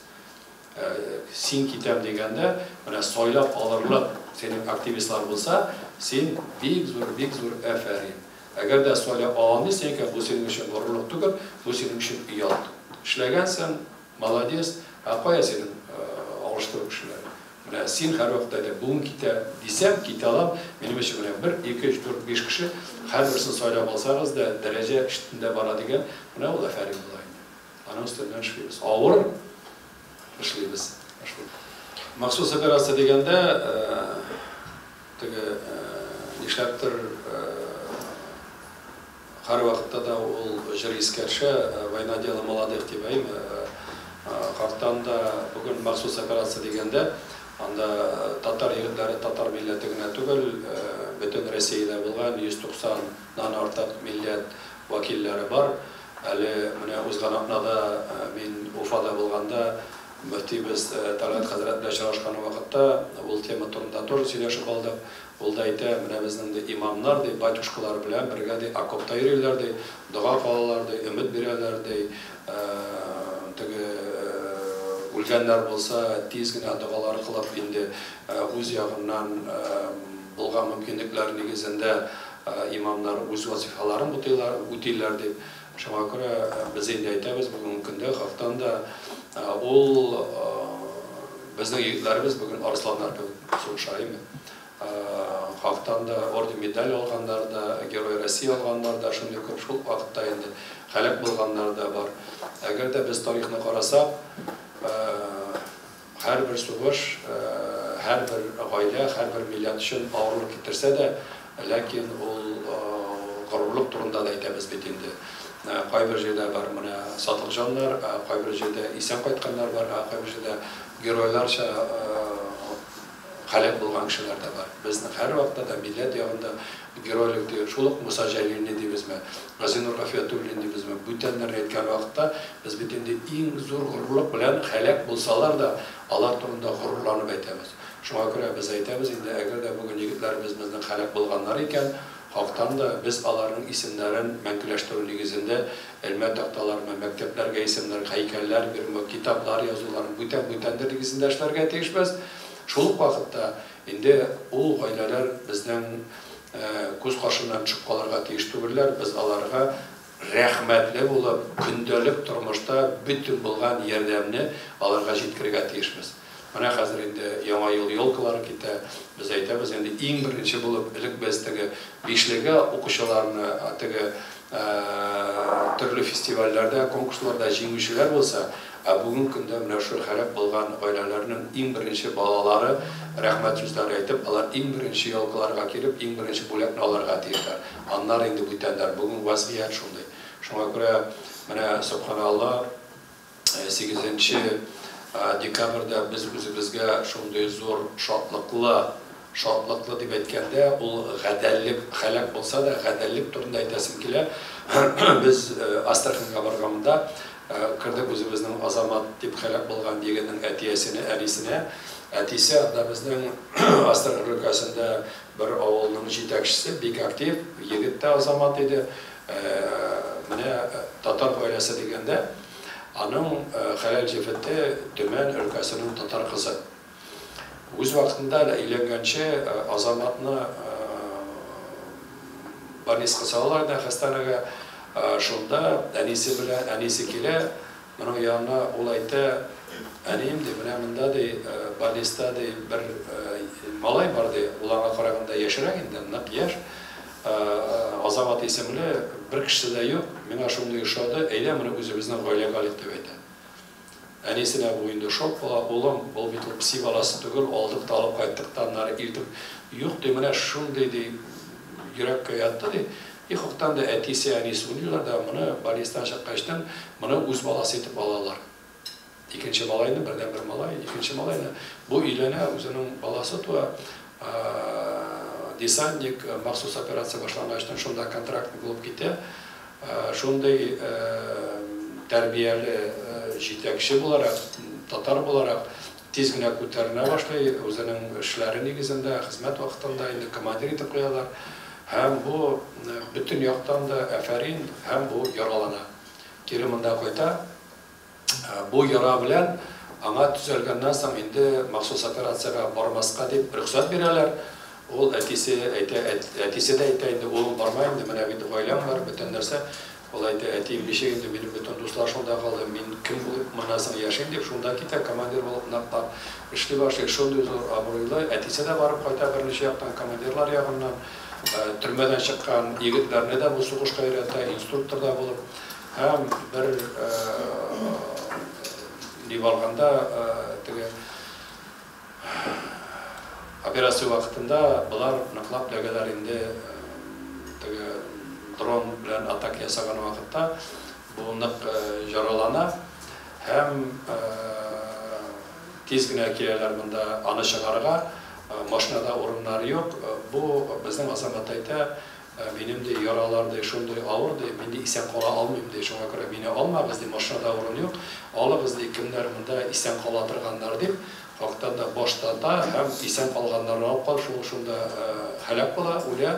Син китәм дигәндә, менә сайлап алырлык синең активистлар булса, син бик зур әфәрин. Әгәр дә сайлап алмыйсың икән, бу синең өчен горурлык түгел, бу синең өчен оят. Эшләгәнсең, молодец, кая синең алыштыру кешеләр. Менә син һәр вакытта да бүген китә дисәм, китә алам, минем өчен менә 1, 2, 3, 4, 5 кеше һәрберсен сайлап алсагыз да дәрәҗә үстендә бара дигән, менә ул әфәрин була инде. Аның өстеннән эшлибез. Авыр эшлибез. Махсус операция дигәндә, теге нишләптер һәр вакытта да ул җыр искәршә, война дела молодых дип әйтә. Хактан да бүген махсус операция дигәндә, анда татар егетләре, татар милләте генә түгел, бөтен Россиядә булган 190-нан артык милләт вәкилләре бар. Әле менә узганакнада мин Уфада булганда мөфтибез Талгат хәзрәт белән очрашкан вакытта ул тема турында тоже сөйләшеп алдык. Ул да әйтә, менә безнең имамнар ди, батюшкалар белән бергә ди окопта йөриләр ди, дуга кылалар ди, өмет бирәләр ди. Теге үлгәннәр булса, тиз генә дугалар кылып инде үз ягыннан булган мөмкинлекләр нигезендә имамнар үз вазифаларын үтиләр дип. Шуңа күрә без инде әйтәбез, бүген көндә хактан да ул безнең егетләребез бүген арысланнар кебек сугыша име. Хактан да орден медаль алганнар да, Герой России алганнар да, шундый күп шул вакытта инде халак булганнар да бар. Әгәр дә без тарихны карасак, һәрбер сугыш, һәрбер гаилә, һәрбер милләт өчен авырлык китерсә дә, ләкин ул горурлык турында да әйтәбез бит инде. Кайбер җирдә бар менә сатылганнар, кайбер җирдә исән кайтканнар бар, кайбер җирдә геройларча халак булган кешеләр дә бар. Безнең һәр вакытта да милләт ягында геройлык дип, шулык Муса Җәлилне дибезме, Газинур Гафиятуллин дибезме, бүтәннәрне әйткән вакытта без бит инде иң зур горурлык белән халак булсалар да, алар турында горурланып әйтәбез. Шуңа күрә без әйтәбез инде, әгәр дә бүген егетләребез безнең халак булганнар икән, хактан да без аларның исемнәрен мәңгеләштерү нигезендә элмә такталарына, мәктәпләргә исемнәр, һәйкәлләр бирү, китаплар язуларын бүтән нигезендә эшләргә тиешбез. Шул вакытта инде ул гаиләләр безнең күз каршыннан чыгып калырга тиеш түгелләр. Без аларга рәхмәтле булып, көндәлек тормышта бүтән булган ярдәмне аларга җиткерергә тиешбез. Менә хәзер инде яңа ел елкалары китә. Без әйтәбез, инде иң беренче булып элек без теге бишлегә укучыларны теге төрле фестивальләрдә, конкурсларда җиңүчеләр булса, бүгенге көндә менә шу хәрәк булган гаиләләрнең иң беренче балалары рәхмәт сүзләре әйтеп, алар иң беренче ялкаларга килеп, иң беренче бүләкне аларга тиешләр. Аннары инде бүтәннәр. Бүген вазгыять шундый. Шуңа күрә менә субханалла 8 декабрьдә без үзебезгә шундый зур шатлыклы дип әйткәндә, ул гадәллек хәлак булса да, гадәллек турында әйтәсем килә. Без Астраханьга барганда кырдык үзебезнең Азамат дип хәлак булган дигәннең әнисенә, әтисе анда безнең Астрахань өлкәсендә бер авылның җитәкчесе, бик актив, егет тә Азамат иде. Менә татар гаиләсе дигәндә, аның хәлал җефете Төмән өлкәсенең татар кызы. Үз вакытында өйләнгәнче Азаматны больницага салалар да, хастаханәгә. Шунда әнисе белән әнисе килә, моның янына ул әйтә, әнием ди, менә монда ди, больниста ди, бер малай бар ди, ул аңа караганда яшәрәк инде, нык яшь. Азамат исемле бер кеше дә юк, миңа шундый ошады, әйдә моны үзебезнең гаиләгә алып дип әйтә. Әнисенә бу инде шок була, улым, ул бит пси баласы түгел, алдык та алып кайттык та, аннары илтеп, юк ди, менә шундый ди, йөрәккә ятты ди. Ихоктан да әтисе, әнисе уйлыйлар да, моны больнистан чыккачтан, моны үз баласы итеп алалар. Икенче малайны, бердән бер малай, икенче малайны. Бу өйләнә, үзенең баласы туа, десантник, махсус операция башлангачтан шунда контрактны булып китә. Шундай тәрбияле җитәкче буларак, татар буларак тиз генә күтәренә башлый, үзенең эшләре нигезендә, хезмәт вакытында инде командир итеп куялар. Һәм бу бүтән яктан да әфәрин, һәм бу яралана. Кире монда кайта. Бу яра белән аңа төзәлгәннән соң инде махсус операциягә бармаска дип рөхсәт бирәләр. Ул әтисе дә әйтә инде, ул бармай инде, менә бит гаиләм бар, бүтән нәрсә. Ул әйтә, әтием ничек инде минем бүтән дуслар шунда калды, мин кем булып моннан соң яшәйм дип, шунда китә, командир булып нактап эшли башлый. Шундый зур абруйлы, әтисе дә барып кайта берничә яктан командирлар ягыннан. Төрмәдән чыккан егетләрне дә бу сугышка өйрәтә, инструктор да булып. Һәм бер дип алганда теге операция вакытында булар ныклап дәгәләр инде теге дрон белән атака ясаган вакытта бу нык жаралана. Һәм тиз генә киләләр монда аны чыгарга. Машинада урыннары юк. Бу безнең Азамат әйтә, минем дә яраларды шундый авыр ди, мин дә исән кала алмыйм ди, шуңа күрә мине алмагыз ди, машинада урын юк. Алыгыз ди, кемнәр монда исән кала торганнар дип, вакытта да баштата һәм исән калганнарны алып кал, шунда хәлак була, үлә.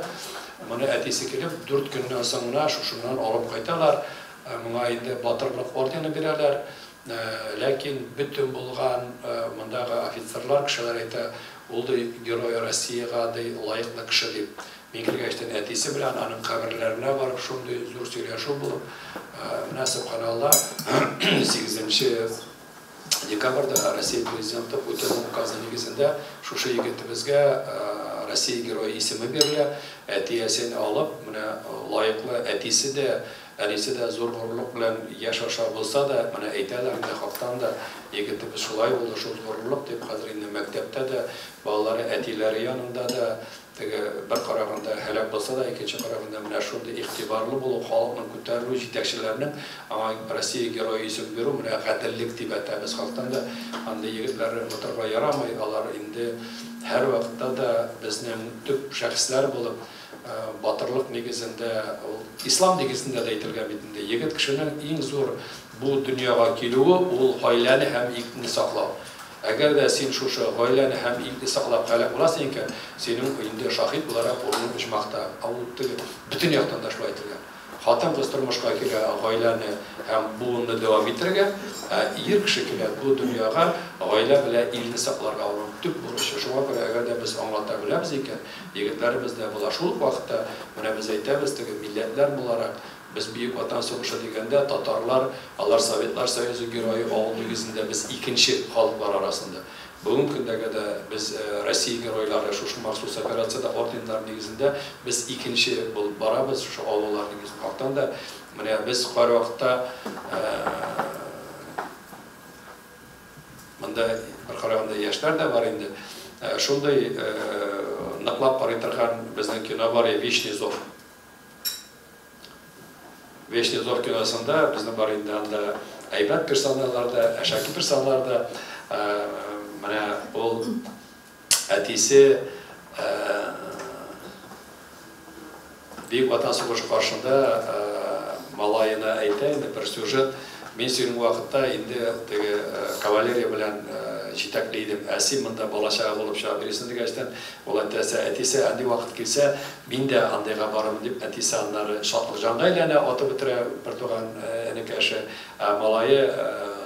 Моны әтисе килеп 4 көннән соң гына шушыннан алып кайталар. Моңа инде батырлык ордены бирәләр. Ләкин бүтән булган мондагы офицерлар, кешеләр әйтә, ул да Герой Россияга да лаеклы кеше дип. Мин килгәчтән әтисе белән аның каберләренә барып, шундый зур сөйләшү булып, менә субханалла 8 декабрьдә Россия президенты үтәгән указы нигезендә шушы егетебезгә Россия Герой исеме бирелә. Әтиесен алып, менә лаеклы әтисе дә, әнисе дә зур горурлык белән яшаша булса да, менә әйтәләр инде хактан да, егетебез шулай булды, шул горурлык дип, хәзер инде мәктәптә дә, балалары әтиләре янында да теге бер караганда хәлак булса да, икенче караганда менә шундый игътибарлы булу, халыкның күтәрелү, җитәкчеләрнең аңа Россия Герой исем бирү, менә гаделлек дип әйтәбез хактан да, анда егетләр моторга ярамый, алар инде һәр вакытта да безнең төп шәхесләр булып, батырлык нигезендә, ислам нигезендә дә әйтелгән бит инде, егет кешенең иң зур бу дөньяга килүе, ул гаиләне һәм илне саклау. Әгәр дә син шушы гаиләне һәм илне саклап хәлак буласың икән, синең инде шаһид буларак урының иҗмахта, бүтән яктан да шулай әйтелгән. Хатын кыз тормышка килә, гаиләне һәм буынны дәвам итәргә, ир кеше килә бу дөньяга гаилә белән илне сакларга ул төп бурычы. Шуңа күрә әгәр дә без аңлата беләбез икән, егетләребез дә була шул вакытта, менә без әйтәбез, теге милләтләр буларак, Biz Büyük Vatan Soğuşu degende Tatarlar, alар Sovetlar Soyuzu Giroyu oğul negizinde biz ikinci halklar arasında. Bugün gündəgə də biz Россия Giroyları şu maxsus operasiyada ordenlər negizində biz ikinci barabız şu oğullar negizində. Haqqdan da biz qar vaxtda Mında bir qaraganda yaşlar da var indi. Şunday naqlab qaraytırğan bizning kino var ya Вечный Зов. Вечный Зов kinosunda bizning бар indi anda aybat personajlarda, aşaki personajlarda mana ol atisi Büyük Vatan Soğuşu qarşında malayına aytaydı bir süjet. Men senin vaqtda endi kavaleriya bilan jitakleydim. Asi mında balashaga bo'lib shab beresin degashdan olatasa atisa andi vaqt kelsa men de andayga boraman deb atisa anlari shotliq jonga aylana otib bitira bir to'g'an anakashi malayi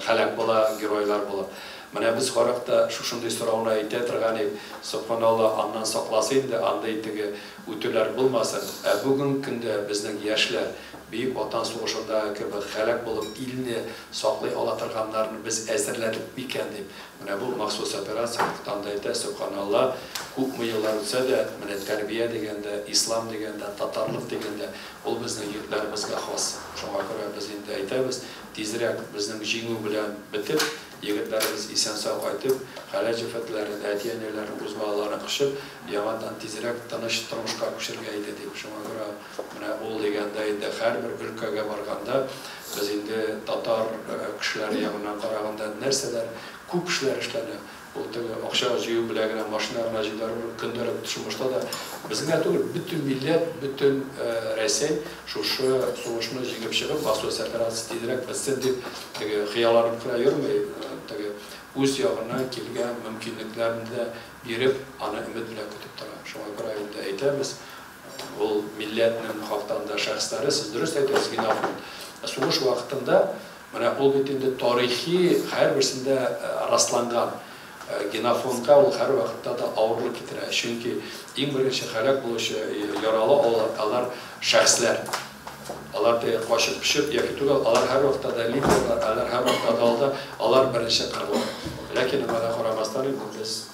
halak bo'la giroylar bo'la. Mana biz qaraqda shunday so'rovni aytayotgani subhanalloh ondan saqlasin de andaydagi o'tlar bo'lmasin. Bugungi kunda bizning yoshlar Büyük Vatan Soğuşu'nda gibi halak bulup ilini saklay alatırganlarını biz ezirledik biken deyip. Bu maxsus operasiyondan da subhanallah hukmu yıllar ötse de terbiye degende, İslam degende, Tatarlık degende ol bizning yurtlarimizga xos. Şuna göre biz endi aytamiz, tezroq bizning jingu bilan bitib, yigitlarimiz esen-sog' qaytib, hali jifatlarini, aytganlarini o'z bolalarini qishib, yamandan tezroq tanish turmushga ko'chirgaydi deb. Shuna göre mana ol deganda endi har bir o'lkaga borganda biz endi Tatar kishilar yonidan qaraganda narsalar ko'p ishlar ishlanadi. Akşa acıyı bilagina maşinlar acılar kundara tutuşmuşta da bizim artık bütün millet, bütün Rusya şu soğuşunu jigip çıkıp basıyor separasyon direkt basittir. Xiyallarım kırıyorum ve uz yağına kilgen mümkünlüklerinde birip ana ümit bile kütüp tarar. Şu an kurayında eğitimiz o milletin halktan da şahsları siz dürüst ediyorsunuz yine soğuş vaktinde mana o bütünde tarihi her birisinde rastlangan genofonga ol har vaqtda da ağırlık getiradi. Çünkü eng birinchi halak bo'lishi yaralı olar shaxslar. Alar da qo'shib pishib yoki tugal alar har vaqtda da liderlar, alar har vaqtda da alar birinchi qirg'oq. Lekin mana qaramasdan biz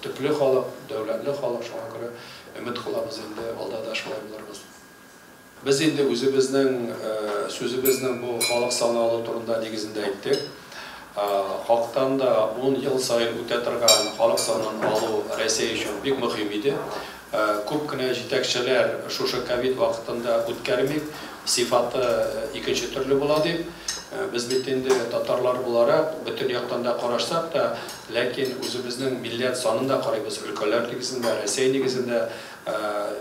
tüplü xalq, davlatli xalq shunga ko'ra umid qilamiz endi oldida shunday bo'larmiz. Biz endi o'zimizning so'zimizning bu xalq sanoqli turida negizida aytdik. Halktan da 10 yıl sayın ötetirgan halk sanını alı Rusya için büyük mühim idi. Ko'pgina yetakchilar şu Covid vaqtida o'tkazmak sifati ikkinchi turli bo'ladi. Biz bitende Tatarlar bo'larak butun yoqdan da qarashsak da, lekin o'zimizning millat sonida qaraymiz. O'lkalar negizida, Rossiya negizida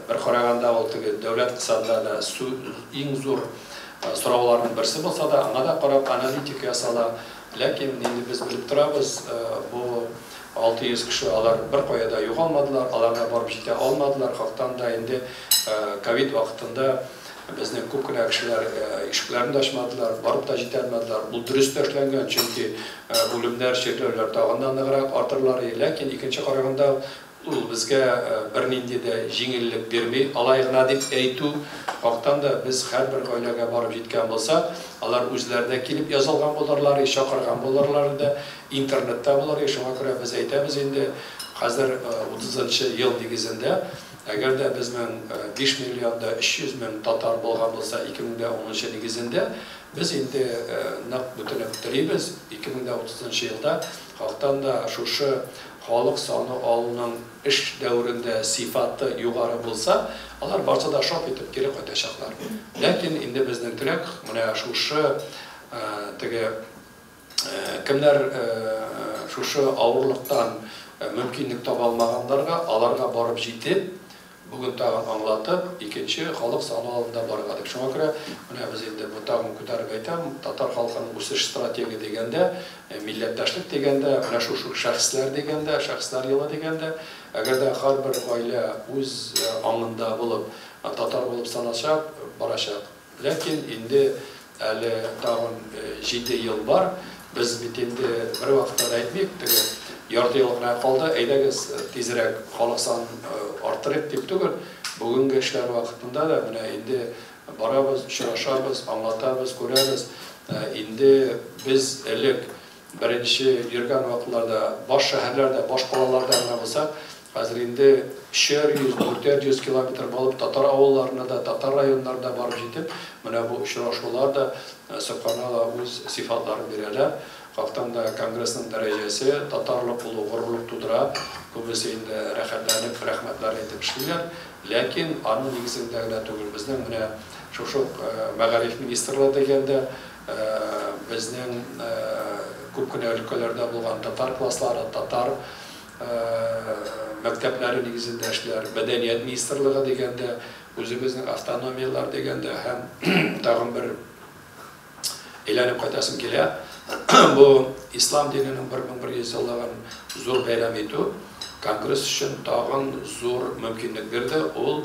bir qaraganda oltiga davlat iqtisodida eng zo'r so'rovlarning birisi bo'lsa da, anga qarab analitik yasala. Lekin endi biz bilib turamiz, bu 600 kishi alar bir qo'yada yo'qolmadilar, alarga borib jeta olmadilar. Xalqdan da endi Covid vaqtida bizning ko'pgina kishilar ishlarini ochmadilar, borib da jetolmadilar. Bu durust tashlangan, chunki o'limlar cheklovlar tog'indan ortiriladi. Lekin ikkinchi qaraganda bizga bir nendida yengillik bermay, alayg'ina deb aytuv vaqtdan da biz har bir oilaga borib jetgan bo'lsak, alar o'zlarida kelib yozilgan bo'larlar, chaqirgan bo'larlar-da, internetda bo'lar. Shunga ko'ra biz aytamiz endi hozir 30-yil negizida agarda bizning 5 millionda 300 ming Tatar bo'lgan bo'lsa 2010 negizida biz endi naq butunlab bitiramiz. 2030-yilda xalqdan da shu xalq soni olinan ish davrida sifati yuqori bo'lsa, ular barchada shop etib geri qaytashaqlar. Lekin endi bizning tilak mana shu kimlar shu og'irlikdan mümkünlük topa olmaganlarga alarga borib jetib bugun tag'in anglatib ikkinchi xalq soni oldida boradi. Shunga ko'ra mana biz endi bu tag'in ko'tarib aytam, Tatar xalqining o'sish strategiya deganda, millatdoshlik deganda, mana shu shaxslar deganda, shaxslar yili deganda, agarda har bir oila o'z ong'inda bo'lib, Tatar bo'lib sanashab, borashaq. Lekin endi hali tag'in 7 yil bor. Biz bitindi bir vaqtda aytmaylik, yarı yilgina qoldi, aydagiz tezroq xalq son orttirib deb tugul. Bugungi ishlar vaqtida da mana endi barabız, şuraşabız, anlatабыз, көрәбез. Инде biz элек birinci yürgen vakitlarda baş şehirlerde, baş qalalarda bulsak, hazır indi 300-400 kilometre balıp Tatar avullarına da, Tatar rayonlarına barıp jetip, mına bu şuraşular da subhanallah öz sifatlarını verirler. Haktan da Kongresinin derecesi Tatarlık ulu, gururluk tudura, köbüsü indi rəxətlərini, rəhmətlər etip işləyirlər. Lakin anın negizində gene tügül bizden mına şu Məğarif Ministerliği degende bizden köp ülkelerde bulgan Tatar klasları, Tatar mektepleri negizinde işler, Medeniyet Ministerliği degende, özümüzün avtonomiyalar degende hem tağın bir eğlenip qaytasım kele. Bu İslam dininin 1100 yıllıqın zor bayram etu, Kongres için tağın zor mümkünlük verdi. Ol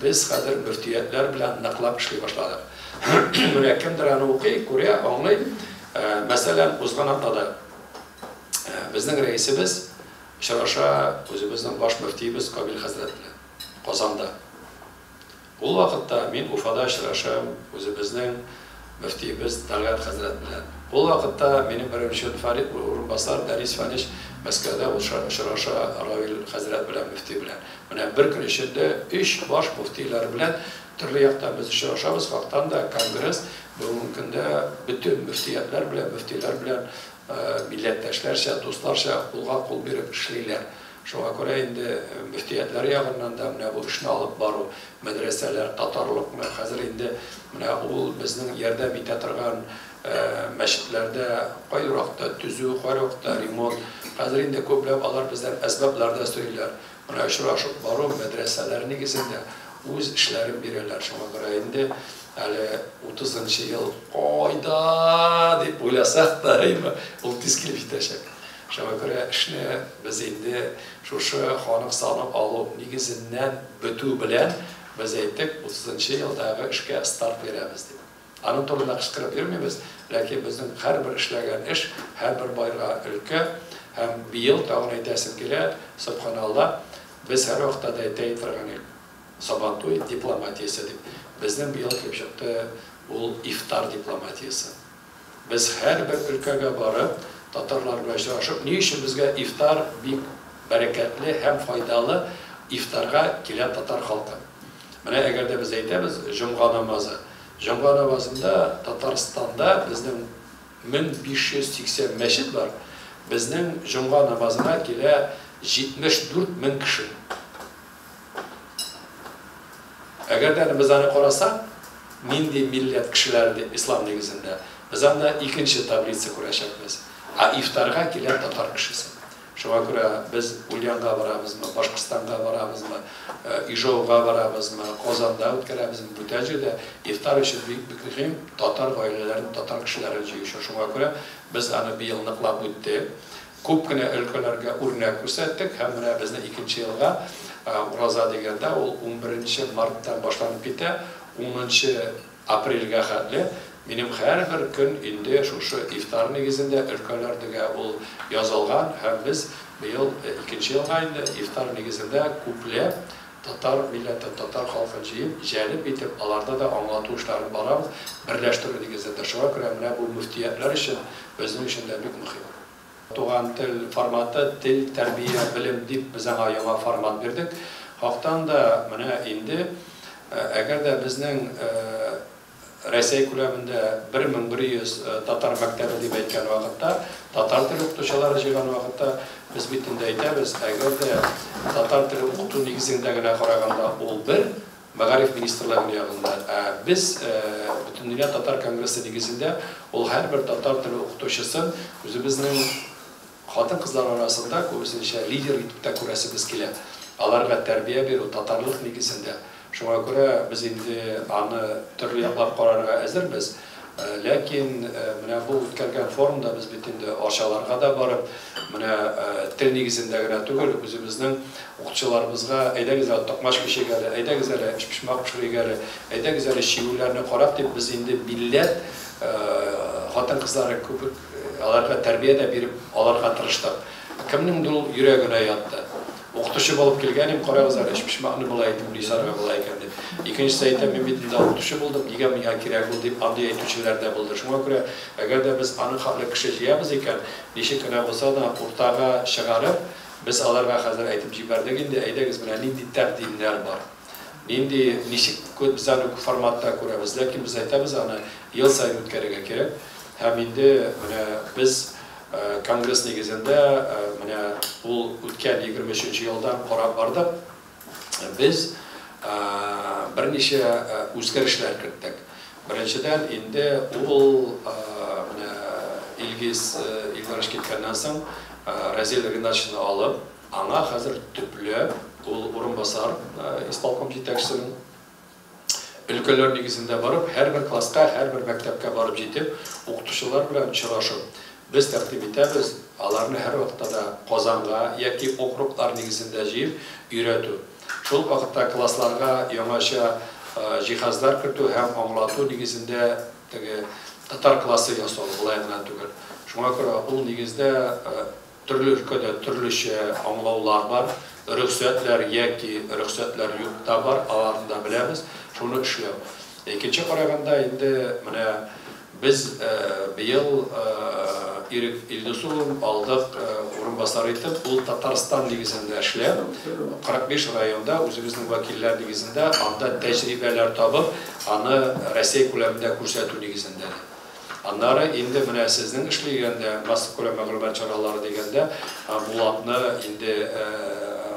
biz kadir müftiyetler bilen naqlap işley başladık. Kimdir anı okuyup, Koreya, anlayıp, mesela uzgan haftada bizning reisimiz Şiraşa özümüzün baş müftiyimiz Kabil Hazretleri Qozonda. O vaqtda men Ufada Şiraşa özümüzün müftiyimiz Dalgat Hazretleri. O vaqtda benim birinci Farid Urunbasar Daris Fanish Moskvada Şiraşa Ravil Hazret bilen müfti bilen. Mana bir kun içinde 3 baş müftiyler bilen türlü yaktan biz Şiraşa'mız vaqtdan da Kongres bugünkü günde bütün müftiyetler bilen, müftiler bilen milletteşlerse, dostlarsa kulga kul berip işleyler. Şoğa göre indi müftiyetler yağından da bu işini alıp baru medreseler, Tatarlık mı, hazır indi ol bizning yerde bitetirgan meşitlerde, koyurakta, tüzü, koyurakta, remont, hazır indi köplep alar bizden esbablarda söyler. Buna Şiraşa baru medreseler negizinde öz işlerin birerler. Şoğa göre indi 30. yıl oyda deyip oylasak da 30 kilo biteşek. Şoğa göre işini biz indi şu xanık sanıp alıp negizinden bütü bilen biz ayttık 30. yıldağı işe start veremiz deyip. Anın torunda qışqırıp vermemiz, lakin bizning her bir işlegen iş, her bir bayrağı ülke, hem bir yıl tağın aytasım kele, subhanallah, biz her vaqtada aytaytırgan Sabantoy diplomatiyası deyip. Bizden bir yıl kelip çıktı, ol iftar diplomatiyası. Biz her bir ülkege barıp, Tatarlar bilen şuraşıp, ne için bizge iftar bir bereketli hem faydalı iftarga kelen Tatar halkı. Mana eğer de biz aytamiz, Cumga namazı. Cumga namazında Tataristan'da bizden 1580 meşit var. Bizden Cumga namazına kele 74.000 kişi. Eğer de biz onu korasak, mindi millet kişilerdi İslam negizinde. Biz onu ikinci tabliği kuracakız. İftarga gelen Tatar kişisi. Şuna göre biz Ulyan'a varamız mı, Başkırstan'a varamız mı, İjov'a varamız mı, Qozon'da ötkərəmiz mi, bu təcrüde iftar için büyük bir kısım Tatar ailelerin, Tatar kişilerin ceyişi. Şuna göre biz onu bir yıl nıqlap ötdi. Köpkine ülkelerge örnek gösterdik. Hem bizde ikinci yılga Uraza degende, o 11. Mart'tan başlanıp bitti. 10. April'ge kadar benim her bir gün indi şu iftar negizinde ülkelerdeki ol yazılgan. Hem biz bu yıl ikinci yılga indi iftar negizinde kuple Tatar milleti, Tatar halkı ceyip, jelip bitip, alarda da anlatı uçlarını baramız, birleştirir negizinde. Şuna göre bu müftiyetler için, bizim için de büyük mühim. Tuğan til formatı, til, terbiye, bilim deyip bize yana format verdik. Haktan da indi, eğer de bizden Rəsəy küləmində 1100 Tatar məktəbi deyib etkən vaxtda, Tatar dili oxutuşaları jeyğən vaxtda biz bitində aytamiz, əgər də Tatar dili oxutu negizindəginə qaraganda ol bir, Məğarif Ministerliğinin yağında. Biz bütün dünya Tatar Kongresi negizində ol hər bir Tatar dili oxutuşusun özümüzün xatın qızlar arasında köbüsünçə lider etibdə көрəsimiz kele. Alarga tərbiyə bir o Tatarlıq negizində. Şuna göre biz indi anı türlü yaklap kararına hazırız. Lakin bu ötkərgən forumda biz bitinde aşağılarga da barıp til negizindəginə tügül özümüzün oxucularımızga ayda güzel toqmaş bir şey gəli, ayda güzel pişmaq pişirik gəli, ayda güzel şiirlerini qarab deyip biz indi millet xatın qızları alarga tərbiyə də berip alarga tırışdıq. Kimnin dul yüreğine yattı. Оқытушы болып келгенім, қараңыздар, ішпіш мағыны бұлай айтым, Лисарға бұлай екен деп. Екіншісі айтам, мен бетінде оқытушы болдым, неге миға керек болды деп, андай айтушылар да болды. Шуңа күрә, әгәр дә біз аны хақлы кіші жиябыз екен, неше күнә болса да ортаға шығарып, biz аларға қазір айтып жібердік енді, әйдәгіз мына нинди тәртибілер бар. Нинди нешік біз аны форматта көреміз, ләкин біз айтамыз, аны ел сайын өткеріге керек. Һәм енді біз Конгресс негізінде бұл өткен 23 елдан қарап бардық. Біз бірнеше өзгерішлер кірттік. Біріншіден, енді ол Илгарыш кеткеннен соң Разил Ринатшыны алып, аңа қазір түплі, ол орынбасар исполком жетекшісінің өлкөлөр негізінде барып, әр бір классқа, әр бір мектепке барып жетіп, оқытушылар білән ұшырашып, біз тәртіп етеміз, аларны әр вақытта Қозанға, яки округлар негізінде жиып, үйрету. Шул вақытта классларға яңаша жиһаздар кірту һәм аңлату негізінде татар классы ясау бұлайынан түгел. Шуңа күрә ул негізде түрлі өлкәдә түрліше аңлаулар бар, рөхсәтләр яки рөхсәтләр юк та бар, аларны да беләбез. Шуны эшләү. Икенче караганда инде менә biz быел Илдусулын алдык урынбасар итеп, ул Татарстан нигезендә эшләп, 45 районда үзебезнең вәкилләр нигезендә анда тәҗрибәләр табып, аны Россия күләмендә күрсәтү нигезендә. Аннары инде менә сезнең эшләгәндә масса күләм мәгълүмат чаралары дигәндә, булатны инде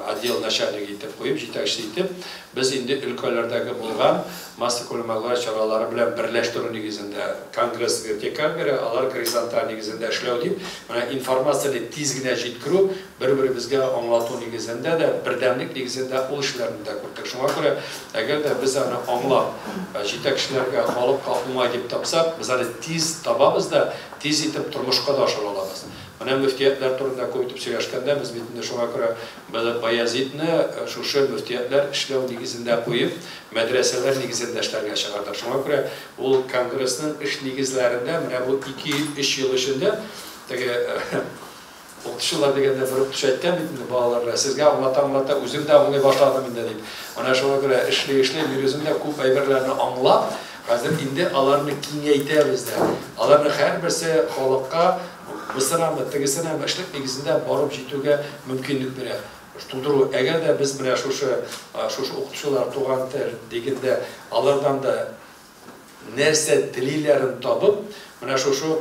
отдел начальнигы итеп куеп, җитәкче итеп, biz инде өлкәләрдәге булган масса күләм мәгълүмат чаралары белән берләштерү нигезендә Конгресс вертикаль бирә, алар горизонталь нигезендә эшләү дип, менә информацияны тиз генә җиткерү, бер-беребезгә аңлату нигезендә дә, бердәмлек нигезендә ул эшләрне дә күрдек. Шуңа күрә, әгәр дә без аны аңлап, җитәкчеләргә халыкка уңай дип тапсак, biz аны тиз табабыз да, тиз итеп тормышка да ашыра алабыз. Менә мөфтиятләр турында күп сөйләшкәндә, без битендә шуңа күрә Баязитны шушы мөфтиятләр эшләү нигезендә куеп, мәдрәсәләр нигезендә эшләргә чыгардык. Шуңа күрә ул Конгрессның эш нигезләрендә менә бу 2-3 ел эчендә теге оқытушылар дигәндә бер оқытушы әйткән бит, балаларга сезгә аңлата үзем дә аңлый башладым инде дип. Менә шуңа күрә эшли мин үзем дә күп әйберләрне аңлап, хәзер инде аларны киңәйтәбез дә. Аларны һәрберсе халыкка бысырамы, тегесенә эшлек нигезендә барып җитүгә мөмкинлек бирә. Тудыру, әгәр дә без менә шушы укытучылар туган тел дигәндә алардан да нәрсә телиләрен табып, менә шушы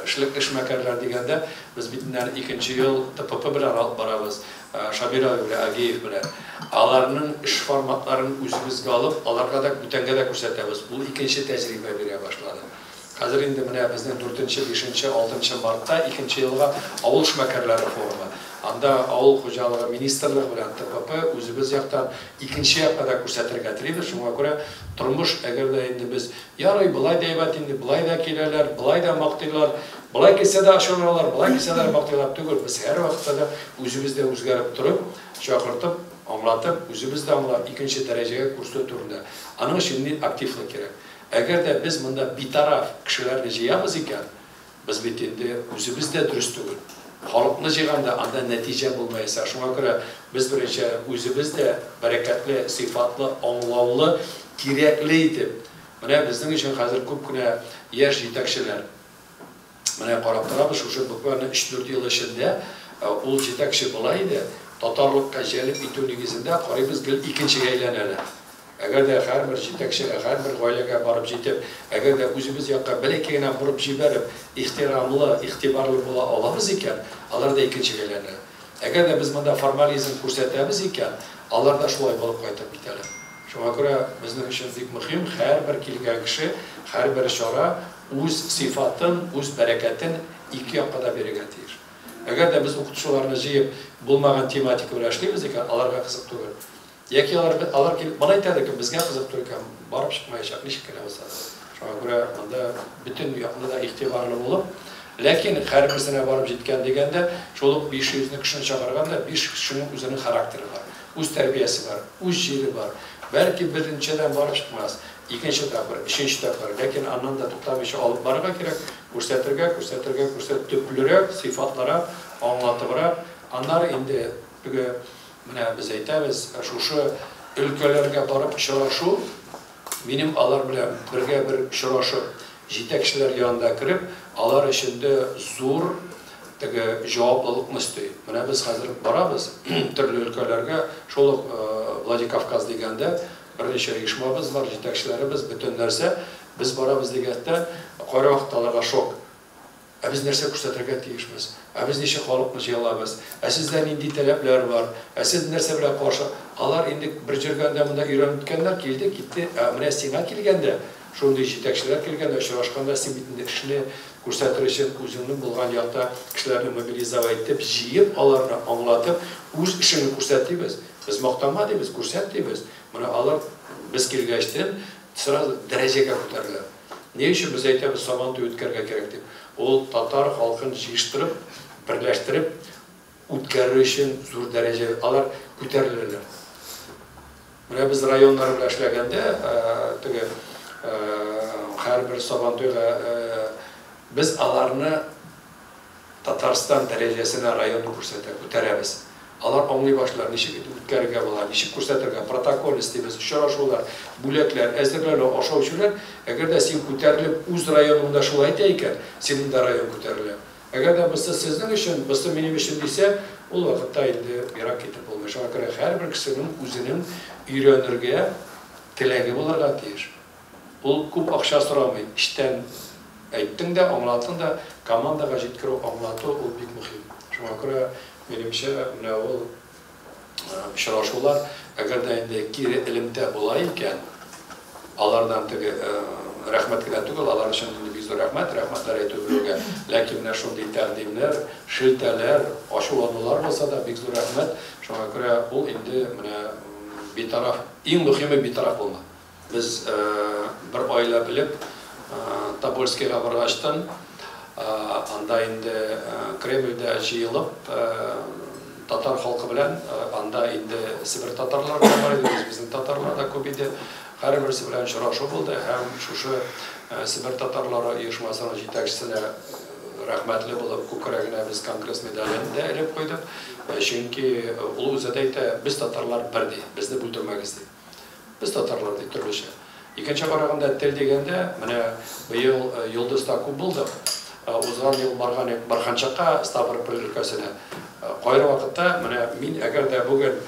эшлек эшмәкәрләр дигәндә без битеннән 2нче ел ТПП белән алып барабыз. Шабиров белән Агиев белән аларның эш форматларын үзебезгә алып, аларга да бүтәнгә дә күрсәтәбез. Бу 2нче тәҗрибә бирә башлады. Хәзер инде менә безнең 4нче, 5нче, 6нче мартта 2нче елга авыл эшмәкәрләре форумы. Анда авыл хуҗалыгы министрлыгы белән ТПП үзебез яктан 2нче якка да күрсәтергә телибез. Шуңа күрә тормыш әгәр дә инде без ярый булай да әйбәт инде, булай да киләләр, булай да мактыйлар, булай килсә дә ашыралар, булай килсә дә мактыйлар түгел. Без һәр вакытта да үзебездә үзгәреп торып, чакыртып, аңлатып, үзебездә аңлап 2нче дәрәҗәгә күрсәтү турында. Аның өчен активлык кирәк. Әгәр дә без монда битараф кешеләрне җыябыз икән, без бит инде үзебездә дөрес түгел. Халыкны җыйганда анда нәтиҗә булмайса, шуңа күрә без беренче үзебездә бәрәкәтле, сыйфатлы, аңлаулы, кирәкле итеп, менә безнең өчен хәзер күп кенә яшь җитәкчеләр менә карап торабыз, шушы буквально 3-4 ел эчендә ул җитәкче булай иде, татарлыкка җәлеп итү нигезендә карыйбыз гел 2нчегә әйләнәләр. Әгәр дә һәрбер җитәкчегә, һәрбер гаиләгә барып җитеп, әгәр дә үзебез якка бәләкәй генә бурып җибәреп, ихтирамлы, игътибарлы була алабыз икән, алар да 2нчегә әйләнә. Әгәр дә без монда формализм күрсәтәбез икән, алар да шулай булып кайтып китәләр. Шуңа күрә безнең өчен бик мөһим, һәрбер килгән кеше, һәрбер чара үз сыйфатын, үз бәрәкәтен 2 якка да бирергә тиеш. Әгәр дә без укытучыларны җыеп булмаган тематика белән эшлибез икән, аларга кызык түгел. Яки алар килеп мына әйтәләр икән, безгә кызык түгел икән, барып чыкмаячак, ничек кенә булса. Шуңа күрә монда бөтен якны да игътибарлы булып, ләкин һәрберсенә барып җиткән дигәндә, шул 500 кешене чыгарганда 5 кешенең үзенең характеры бар, үз тәрбиясе бар, үз җире бар. Бәлки беренчедән барып чыкмас, 2нче тапкыр, 3нче тапкыр, ләкин аннан да туктамыйча алып барырга кирәк, күрсәтергә, төплерәк, сыйфатларак, аңлатыбрак. Аннары инде Менә без әйтәбез, шушы өлкәләргә барып очрашу, минем алар белән бергә бер очрашып, җитәкчеләр янында кереп, алар эчендә зур җаваплылыкны өсти. Менә без хәзер барабыз төрле өлкәләргә, шул Владикавказ дигәндә берничә оешмабыз бар, җитәкчеләребез, бөтен нәрсә, без барабыз дигәндә, кара вакытларга шок. Biz нәрсә күрсәтергә тиешбез? Biz ничек халыкны җыялабыз? Сездә нинди таләпләр бар? Сез нәрсә белән каршы? Алар инде бер җиргәндә монда өйрәнеп киткәннәр, килде, китте. Менә сиңа килгәндә, шундый җитәкчеләр килгәндә, очрашканда син бит инде эшне күрсәтер өчен үзеңнең булган якта кешеләрне мобилизовать итеп, җыеп, аларны аңлатып, үз эшеңне күрсәтибез. Без мактанма дибез, күрсәтибез. Менә алар без килгәчтән сразу дәрәҗәгә күтәрелә. Ни өчен без әйтәбез, Сабантуй үткәргә кирәк дип? Ул татар халкын җыештырып, берләштереп, үткәрү өчен зур дәрәҗә алар күтәреләләр. Менә без районнар белән эшләгәндә, һәрбер Сабантуйга без аларны Татарстан дәрәҗәсенә районны күтәрәбез. Алар аңлый башлар, ничек үткәрергә була, ничек күрсәтергә, протокол истибез, очрашулар, бүләкләр, әзерләү, ашаучылар, әгәр дә син күтәрелеп үз районыңда шулай итә икән, синең дә район күтәрелә. Әгәр дә без сезнең өчен, без минем өчен дисә, ул вакытта инде ярак итеп булмый. Шуңа күрә һәрбер кешенең үзенең өйрәнергә теләге булырга тиеш. Ул күп акча сорамый, иштән әйттең дә, аңлаттың да, командага җиткерү, аңлату ул бик мөһим. Шуңа күрә Менимчә, менә ул очрашулар, әгәр дә инде кире элемтә була икән, алардан рәхмәт кенә түгел, алар өчен инде бик зур рәхмәтләр әйтү белергә. Ләкин менә шундый тәкъдимнәр, шелтәләр, ачуланулар булса да бик зур рәхмәт. Шуңа күрә ул инде менә битараф, иң мөһиме битараф булма. Без бер айла белеп Тобольскийга баргачтан анда инде Кремльдә җыелып, татар халкы белән, анда инде Сибир татарлары бар иде, безнең татарлар да күп иде. Һәрберсе белән очрашу булды һәм шушы Сибир татарлары оешмасының җитәкчесенә рәхмәтле булып, күкрәгенә без конгресс медален дә элеп куйдык. Чөнки ул үзе әйтә, без татарлар бер ди, безне бүлдермәгез ди. Без татарлар ди төрлечә. Икенче караганда тел дигәндә, менә быел Йолдызда күп булды. Узган ел барганчакка Ставрополь өлкәсенә. Кайры вакытта, менә мин әгәр дә бүген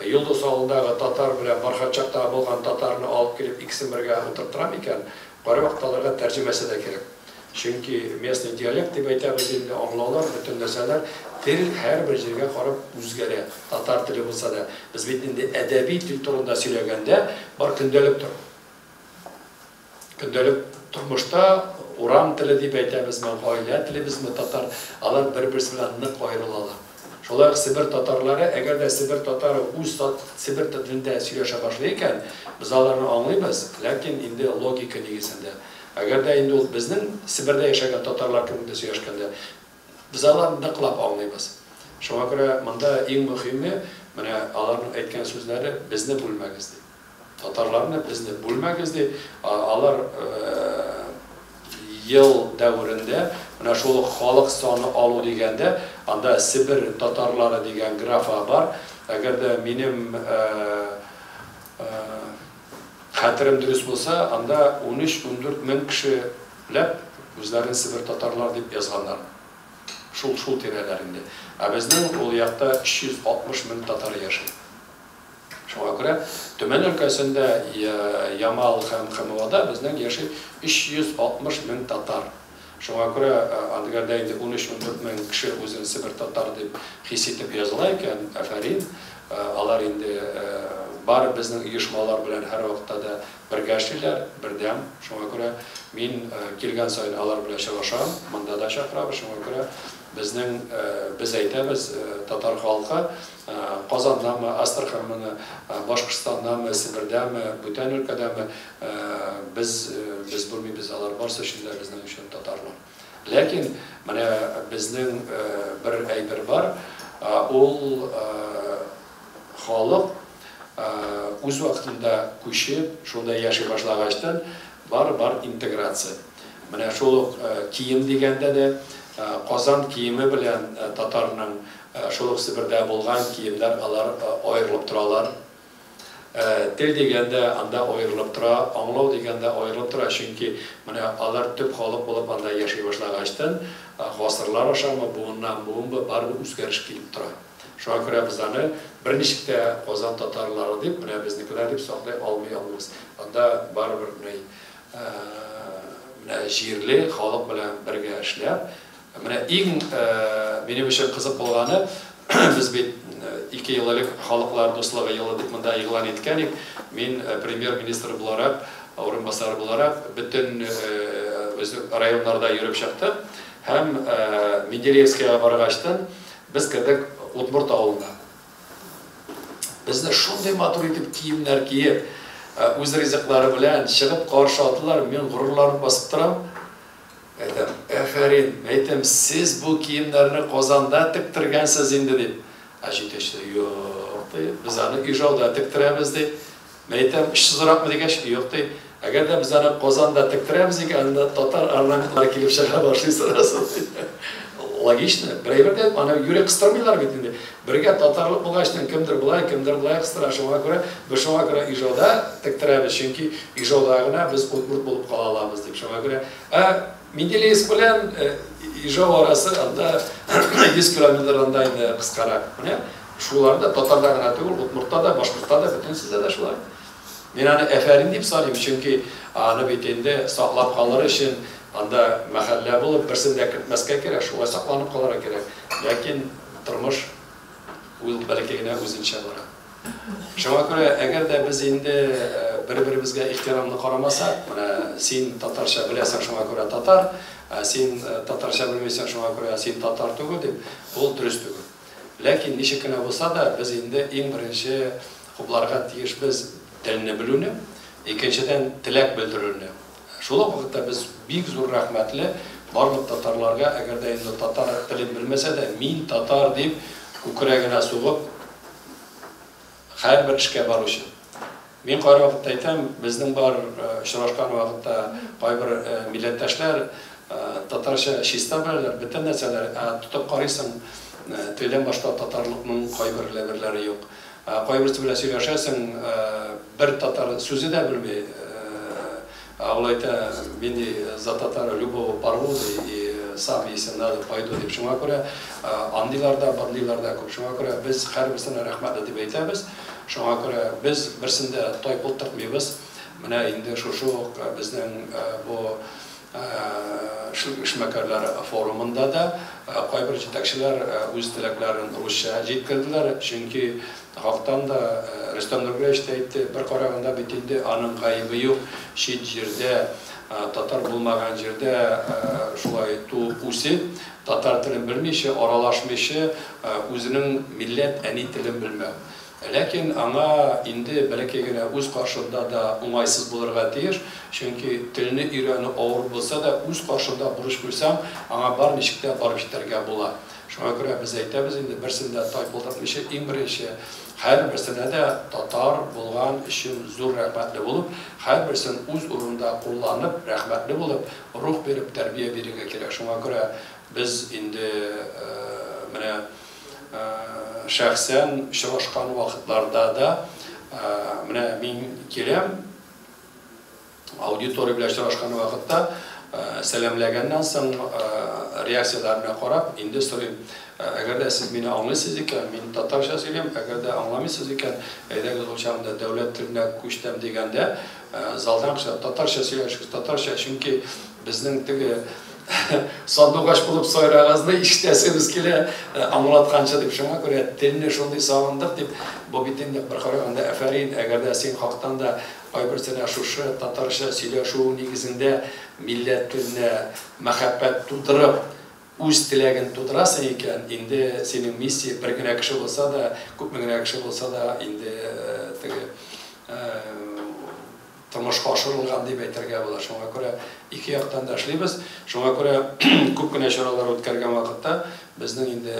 Йолдыз авылындагы татар белән барганчакта булган татарны алып килеп икесен бергә утыртырам икән, кайры вакытларга тәрҗемәсе дә кирәк. Чөнки местный диалект дип әйтәбез инде, аңлаулар, бөтен нәрсәләр тел һәрбер җиргә карап үзгәрә. Татар теле булса да, без бит инде әдәби тел турында сөйләгәндә бар көндәлек тор. Көндәлек тормышта урам теле дип әйтәбез, гаилә теле безне татар, алар бер-берсе белән нык аерылалар. Шулай Сибир татарлары, әгәр дә Сибир татары үз Сибир телендә сөйләшә башлый икән, без аларны аңлыйбыз, ләкин инде логика нигезендә. Әгәр дә инде ул безнең Сибирдә яшәгән татарлар кебек сөйләшкәндә, без аларны ныклап аңлыйбыз. Шуңа күрә монда иң мөһиме, менә аларның әйткән сүзләре безне бүлмәгез ди. Татарларны безне бүлмәгез ди. Алар ел дәврендә, менә шул халык саны алу дигәндә, анда Сибир татарлары дигән графа бар. Әгәр дә минем хәтерем дөрес булса, анда 13-14 мең кешеләп үзләрен Сибир татарлар дип язганнар. Шул тирәләрендә. Безнең ул якта 360 мең татар яши. Шуңа күрә Төмән өлкәсендә Ямал һәм Хымылада безнең яши 360 мең татар. Шуңа күрә әгәр дә инде 13-14 мең кеше үзен Сибир татар дип хис итеп языла икән, афәрин, алар инде бар безнең оешмалар белән һәр вакытта да бергә эшлиләр, бердәм. Шуңа күрә мин килгән саен алар белән чыгышам, монда да чакырабыз. Шуңа күрә безнең без әйтәбез, татар халкы Казаннамы, Астраханьмы, Башкортстаннамы, Сибирдәме, бүтән өлкәдәме, без белмибез, алар барсы өчен безнең өчен татарлар. Ләкин менә безнең бер әйбер бар, ул халык үз вакытында күчеп, шунда яши башлагачтан бар интеграция. Менә шул кием дигәндә дә Казан киеме белән татарның Шул ук Сибирдә булган киемнәр алар аерылып торалар. Тел дигәндә анда аерылып тора, аңлау дигәндә аерылып тора, чөнки менә алар төп халык булып анда яши башлагачтан гасырлар ашамы буыннан буынга барыбер үзгәреш килеп тора. Шуңа күрә без аны берничек тә Казан татарлары дип, менә безнекеләр дип саклый алмый алмыйбыз. Анда барыбер менә җирле халык белән бергә эшләп, менә иң минем өчен кызык булганы, без бит 2 ел элек халыклар дуслыгы елы дип монда игълан иткәнек, мин премьер-министр буларак, урынбасар буларак бөтен районнарда йөреп чыктым һәм Менделеевскийга баргачтан без кирдек Удмурт авылына. Безне шундый матур итеп киемнәр киеп, үз ризыклары белән чыгып каршы алдылар, мин горурланып басып торам. Әйтәм, әфәрин, әйтәм, сез бу киемнәрне Казанда тиктергәнсез инде дип. Җитәкче, юк, без аны Ижауда тиктерәбез дип. Әйтәм, шизракмы дигәч, юк ди. Әгәр дә без аны Казанда тиктерәбез икән, татар армянлар килеп чыга башлыйсыз. Логично, берәйбердә аны юрек кыстырмыйлар бит инде. Бергә татарлык булгачтан кемдер булай кыстыра, шуңа күрә Ижауда тиктерәбез, чөнки Ижауда гына без Удмурт булып кала алабыз дип. Шуңа күрә Менделеевск белән Ижау арасы анда 100 километрдан инде кыскарак. Шуларда татарлар гына түгел, Удмуртта да, Башкортта да, бөтенсездә дә шулай. Мин аны әфәрин дип саныйм, чөнки аны бит инде саклап калыр өчен анда мәхәллә булып берсендә кертмәскә кирәк, шулай сакланып калырга кирәк. Ләкин тормыш ул бәлкигенә үзенчә бара. Шуңа күрә, әгәр дә без инде бер-беребезгә ихтирамлы карамасак, менә син татарча беләсең, шуңа күрә татар, син татарча белмәсәң, шуңа күрә син татар түгел дип, ул дөрес түгел. Ләкин ничек кенә булса да, без инде иң беренче хупларга тиешбез телне белүне, икенчедән теләк белдерүне. Шул вакытта без бик зур рәхмәтле барлык татарларга, әгәр дә инде татар телен белмәсә дә, мин татар дип күкрәгенә сугып һәрбер эшкә баручы. Мин кайбер вакытта әйтәм, безнең бар очрашкан вакытта кайбер милләттәшләр татарча чиста беләләр, бөтен нәрсәләр, тотып карыйсың, телдән башка татарлыкның кайбер ләберләре юк. Кайберсе белән сөйләшәсең, бер татар сүзе дә белми. Авлайта минди за татара любого парводы и сам если надо пойду дип. Шуңа күрә андыйларда, бандыйларда күп. Шуңа күрә без һәрберсенә рәхмәт дип әйтәбез. Шуңа күрә без берсендә тайпыл тыкмыйбыз. Менә инде шушы безнең бу эшмәкәрләр форумында да кайбер җитәкчеләр үз теләкләрен русча җиткерделәр. Чөнки хактан да Рөстәм Нургалиев әйтте, бер караганда бит инде аның гаебе юк. Чит җирдә, татар булмаган җирдә шулай туып үсеп, татар телен белмичә, аралашмыйча, үзенең милләт әни телен белмәү. Ләкин аңа инде бәләкәй генә үз каршында да уңайсыз булырга тиеш, чөнки телне өйрәнү авыр булса да, үз каршында бурыч күрсәм, аңа бар ничек тә барып җитәргә була. Шуңа күрә без әйтәбез инде берсендә тайпылдатмыйча, иң беренче һәрберсенә дә татар булган өчен зур рәхмәтле булып, һәрберсен үз урынында кулланып, рәхмәтле булып, рух биреп, тәрбия бирергә кирәк. Шуңа күрә без инде менә шәхсән очрашкан вакытларда да менә мин киләм, аудитория белән очрашкан вакытта сәламләгәннән соң реакцияларына карап, инде сорыйм, әгәр дә сез мине аңлыйсыз икән, мин татарча сөйләм, әгәр дә аңламыйсыз икән, әйдәгез ул чагында дәүләт теленә күчтәм дигәндә, залдан татарча сөйләшегез, татарча, чөнки безнең теге сандугач булып сайрагызны ишетәсебез килә, аңлатканча дип. Шуңа күрә телне шундый сагындык дип, бу бит инде бер караганда әфәрин, әгәр дә син хактан да кайберсенә шушы татарча сөйләшү нигезендә милләт теленә мәхәббәт тудырып, үз теләген тудырасың икән, инде синең миссия бер генә кеше булса да, күпме генә кеше булса да, инде теге тормышка ашырылган дип әйтергә була. Шуңа күрә ике яктан да эшлибез. Шуңа күрә күп кенә чаралар үткәргән вакытта безнең инде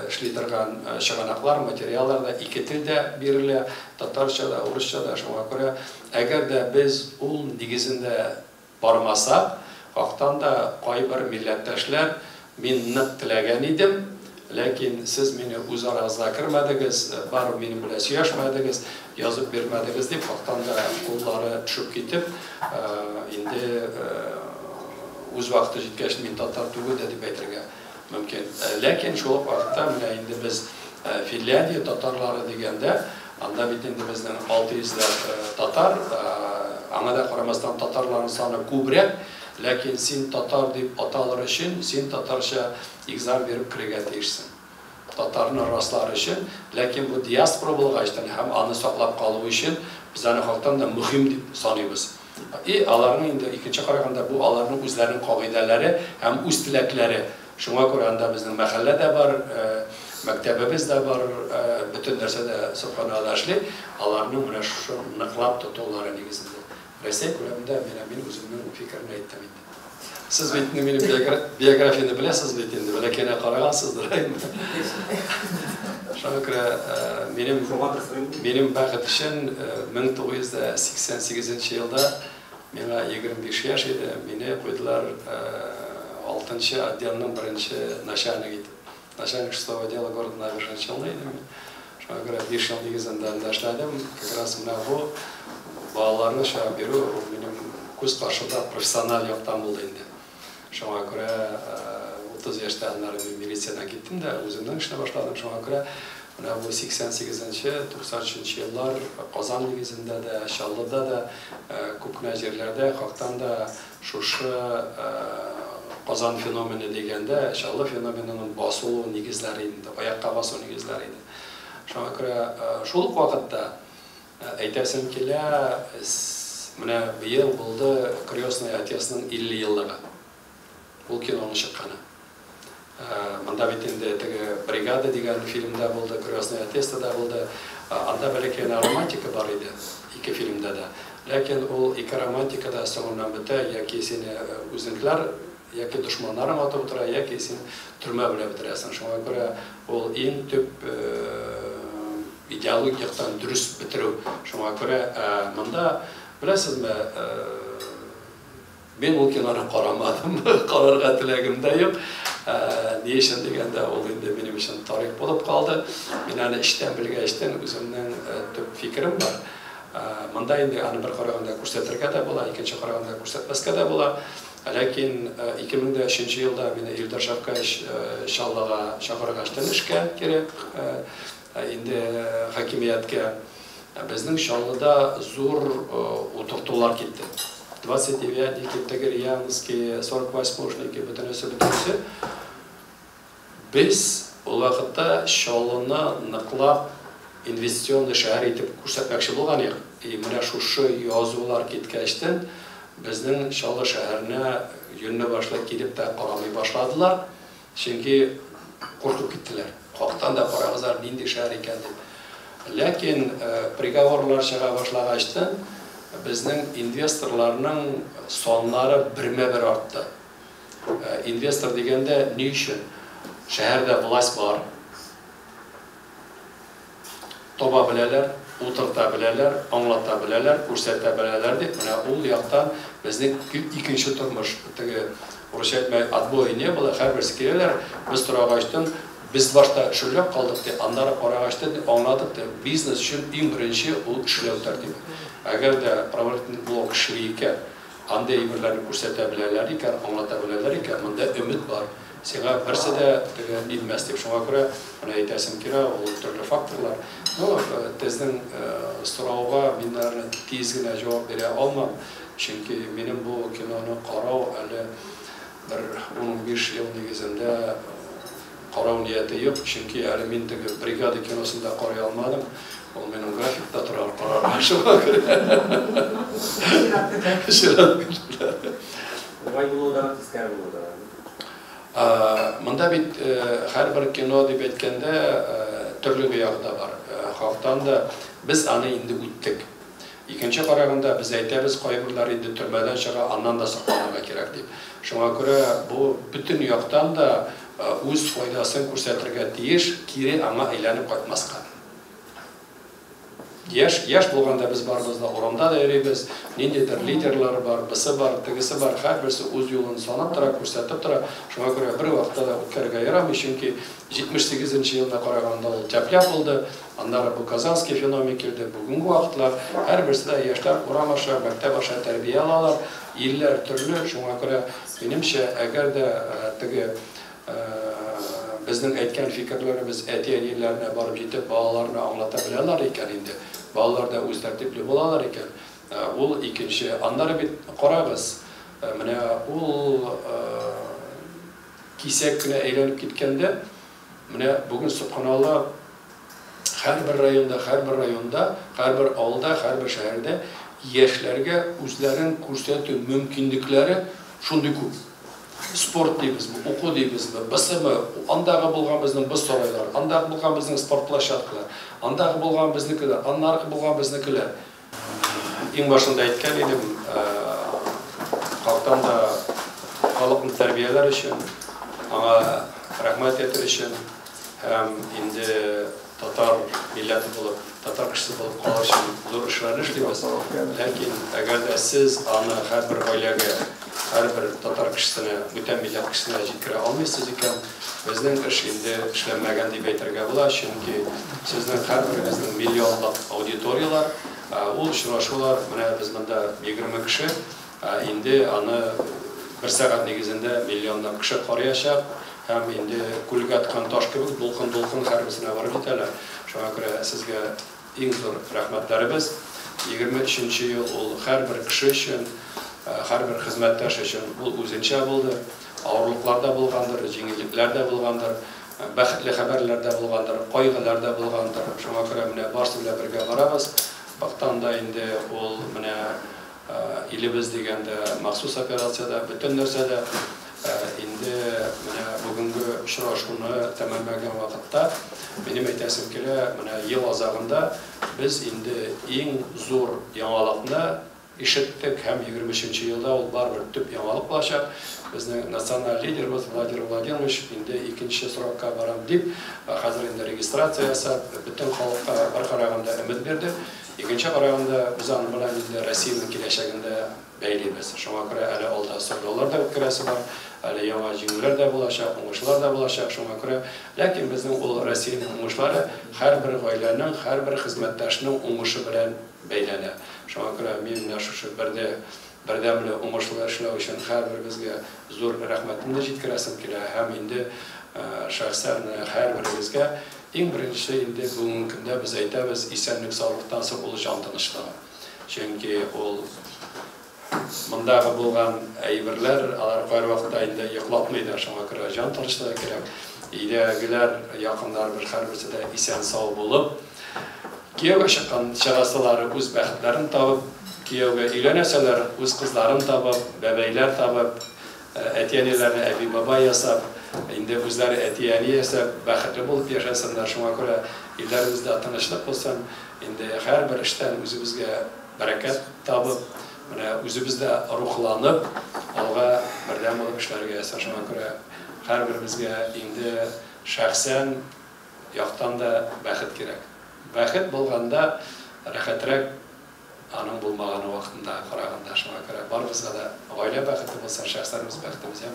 эшли торган чыганаклар, материаллар да ике телдә бирелә, татарча да, урысча да. Шуңа күрә әгәр дә без ул нигезендә бармасак, вактан да кайбер милләттәшләр мин нык теләгән идем, Lakin siz meni o'z aranızda kirmadingiz, barib mening bilan suyashmadingiz, yozib bermadingiz deb vaqtanda qo'llari tushib ketib, endi o'z vaqti yetgach men tatar tug'ildi deb aytishga mumkin. Lakin shu vaqtda mana endi biz Finlandiya tatarlari deganda, anda endi bizning 600 tatar, аңада qaramasdan tatarlarning soni ko'proq, lakin sen tatar deb atalari uchun sen tatarcha egzam berib kirga tegishsin. Tatarning raslari uchun, lakin bu diaspora bo'lg'achdan ham uni saqlab qolish uchun bizning xalqdan da muhim deb sanaymiz. Alarning endi ikkinchi qaraganda bu alarning o'zlarining qoidalari ham o'z tilaklari. Shunga ko'ra anda bizning mahallada bor, maktabimizda bor, butun narsada subhanallahli, alarning mana shu niqlab tutuqlari negizida. Rossiya ko'lamida men o'zimning fikrimni aytdim. Siz mening biografiyamni bilasiz endi, lekin qarag'ansizdir. Shunga ko'ra mening baxtim uchun 1988-yilda menga 25 yosh edi. Meni qo'ydilar 6-chi отделning 1-chi начальниги. Начальник 6-го отдела города Набережные Челны. Shunga ko'ra 5 yil negizida ishladim. Как раз mana bu bolalarni shab beru mening ko'z qarshida professional yoqdan bo'ldi endi. Shunga ko'ra 30 yoshdan nari militsiyadan ketdim-da, o'zimning ishni boshladim. Shunga ko'ra mana bu 88-chi, 93-yillar Qozon negizida da, Shalloda da, ko'pgina joylarda xalqdan da shu Qozon fenomeni deganda, Shallo fenomenining bosuv negizlari edi, oyoqqa bosuv negizlari edi. Shunga ko'ra shu vaqtda aytasim kelar, mana bu yil bo'ldi Kriyosnoy Otesning 50 yilligi. Bu kinoning chiqqani. Manda bitende brigada degan filmda bo'ldi, Kriyosnoy Otesda bo'ldi. Anda balakay romantika bor edi ikki filmda da. Lekin u ikki romantikada so'ngan bitta yoki seni o'zinglar yoki dushmanlarim otib o'tirar, yoki sen turma bilan bitirasan. Shunga ko'ra u eng ko'p ideologiyaktan dürüst bitiruv. Shunga ko'ra menda bilasizmi, men u kinoni qaramadim, qararga tilagimda yo'q. Ne uchun deganda, u endi mening uchun tarix bo'lib qoldi. Men ana ishdan bilgachdan o'zimning ko'p fikrim bor. Menda endi ani bir qaraganda ko'rsatirga da bo'la, ikkinchi qaraganda ko'rsatmasga da bo'la. Lekin 2003-yilda meni Eldar Shavkash Shallaga chaqirgachdan ishga kerak. Endi hokimiyatga bizning Shalloda zo'r o'tirtular ketdi. 29 Китагирьянский, 48-шники, bütünüsü. Biz o vaqtda Shalloni niqlab investitsionni shahar etib ko'rsatmoqchi bo'lgan edik. Mana shu yozuvlar ketgachdan bizning Shallo shaharni yo'lni boshlab kelib da qaramay boshladilar. Chunki qo'rqib ketdilar. Xalqdan da qarag'izlar nindi shahar ekan deb. Lekin prigovorlar chiqa boshlagachdan bizning investorlarning sonlari birma-bir ortdi. Investor deganda ne uchun? Shaharda vlast bor. Topa bilalar, o'tirta bilalar, anglata bilalar, ko'rsata bilalar deb mana u yoqdan bizning ikkinchi turmush, urush aytmay отбой ne bo'la, har birisi kelalar, biz turag'achdan biz boshda ishlab qoldik deb, anlari qarag'achdan angladik deb, biznes uchun eng birinchi u ishlash tartibi. Agarda правительный blok ishli ekan, qanday birlarni ko'rsata bilalar ekan, anglata bilalar ekan, bunda umid bor. Senga birsida bilmas deb, shunga ko'ra mana aytasim kerak, u turli faktorlar. Tezdan so'rovga men tezgina javob bera olmam, chunki mening bu kinoni qarov hali bir 15 yil negizida qarov niyati yo'q, chunki hali men brigada kinosida qaray olmadim. O benim grafikta turar qarar şuna göre. Vay bulundan ister bulundan. Manda bit her bir kino deb aytganda turli yoqda bor. Xalqdan da biz ani endi o'tdik. Ikkinchi qaraganda biz aytamiz, qo'yibirlar endi turmadan chiqa, andan da saqlaniga kerak deb. Shunga ko'ra bu butun yoqdan da o'z foydasini ko'rsatirga tegish, kiri anga aylanib qaytmasqa. Яш булганда без барбыз да урамда да йөрибез, ниндидер лидерлар бар, бысы бар, тегесе бар, һәрберсе үз юлын санап тора, күрсәтеп тора. Шуңа күрә бер вакытта да үткәргә ярамый, чөнки 78 елда караганда ул тәпләп булды. Аннары бу Казанский феномен килде. Бүгенге вакытта һәрберсе дә яшьләр урам аша, мәктәп аша тәрбия алалар, илләр төрле. Шуңа күрә минемчә, әгәр дә теге безнең әйткән фикерләребез әти-әниләренә барып җитеп, балаларына аңлата беләләр икән инде. Балалар да үз тәртипле булалар икән. Ул икенче. Аннары бит карагыз. Менә ул кисәк кенә әйләнеп киткәндә, менә бүген субханалла һәрбер районда, һәрбер авылда, һәрбер шәһәрдә яшьләргә үзләрен күрсәтү мөмкинлекләре шундый күп. Sport deyimiz, oku deyimiz, basımı, andağı bulgan bizden bus saraylar, andağı bulgan bizden sport plaşatlar, andağı bulgan bizdekiler, andağı bulgan bizdekiler. En başında aytgan edim, halktan da halkın terbiyeler için, ana rahmet etir için, hem indi Tatar milleti bulup, Tatar kişisi bulup kalar için zor işler işleyimiz. Lakin eğer de siz ana her bir ailege, her bir Tatar kişisine, bütün millet kişisine jitkire almışsınız iken, bizden iş indi işlenmegen deyip aytırga bular. Çünkü sizden her birinizden milyonluk auditoriyalar, ol şuraşular, biz bunda 20 kişi, indi anı bir saat negizinde milyonluk kişi qarayacak. Hem indi kulga atkan taş gibi dolqun her birisine varıp jiteler. Şuna göre sizge en zor rahmetlerimiz. 23. yıl ol her bir kişi için, her bir hizmetdaş için ol özünçe buldu. Ağırlıklarda bulgandır, jеңilliklerde bulgandır, бәхетле haberlerde bulgandır, kaygılarda bulgandır. Şuna göre mine barsı bile birge barabız. Baktanda indi ol mine ilimiz degende maxsus operasyada, bütün nersede indi bugünkü şuraşunu tamamlagan vaqtda benim aytasim kele yıl azagında biz indi en zor yangilikni işittik hem 23. yılda ol baribir tüp yangilik bo'lacak. Bizning nasional liderimiz Vladimir Vladimirovich indi ikinci so'roqqa baram deb hozir endi registratsiya yasab bütün xalqqa bir qaraganda umid berdi. İkinci qaraganda biz uni bilan endi Rossiyaning kelajagida bəyliyiz. Şuna görə hələ olda sorular da ötkürəsi var. Hələ yana jеңілlər də bulacaq, oңышlar da bulacaq. Şuna görə lakin bizning ol Rossiyaning oңышları hər bir ailənin, hər bir xizmətdaşının oңышы bilan bəylənə. Şuna görə men şu birdəmli oңышlar işləw üçün hər birimizə zor rəhmətimni yetkirəsim kilər. Həm indi şəxsən hər birimizə en birinci indi bugünkü gündə biz aytamiz, isənlik sağlıqdan so'ng ol jon tinchlig'i. Chunki ol bundağı bulgan ayberler alar qo'yar vaqtda indi yiqlatmaydi. Şuna görə jon tinchligi kerak. Uydagilar, yaqinlar bir har birisi de isen sağ bo'lib, kuyovga chiqqan chaqasalari o'z baxtlarini topib, kuyovga uylansalar o'z qizlarini topib, bebaylar topib, etiyenelerine abi baba yasab, indi o'zlari etiyeni yasab, baxtli bo'lib yashasınlar. Şuna görə illarimizda tinchlik bo'lsin, indi har bir ishdan o'zimizga barakat topib, o'zimizda ruhlanib, alga birdan bo'lib ishlarga yasar. Şuna görə har birimizga indi shaxsan yoqdan da baxt kerak. Baxt bo'lganda rahatrak aның bulmağını vaqtında qaraganda şuna görə barımızga da oila baxti bo'lsa, shaxslarimiz baxtimiz ham.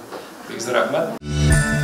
Bek rahmat.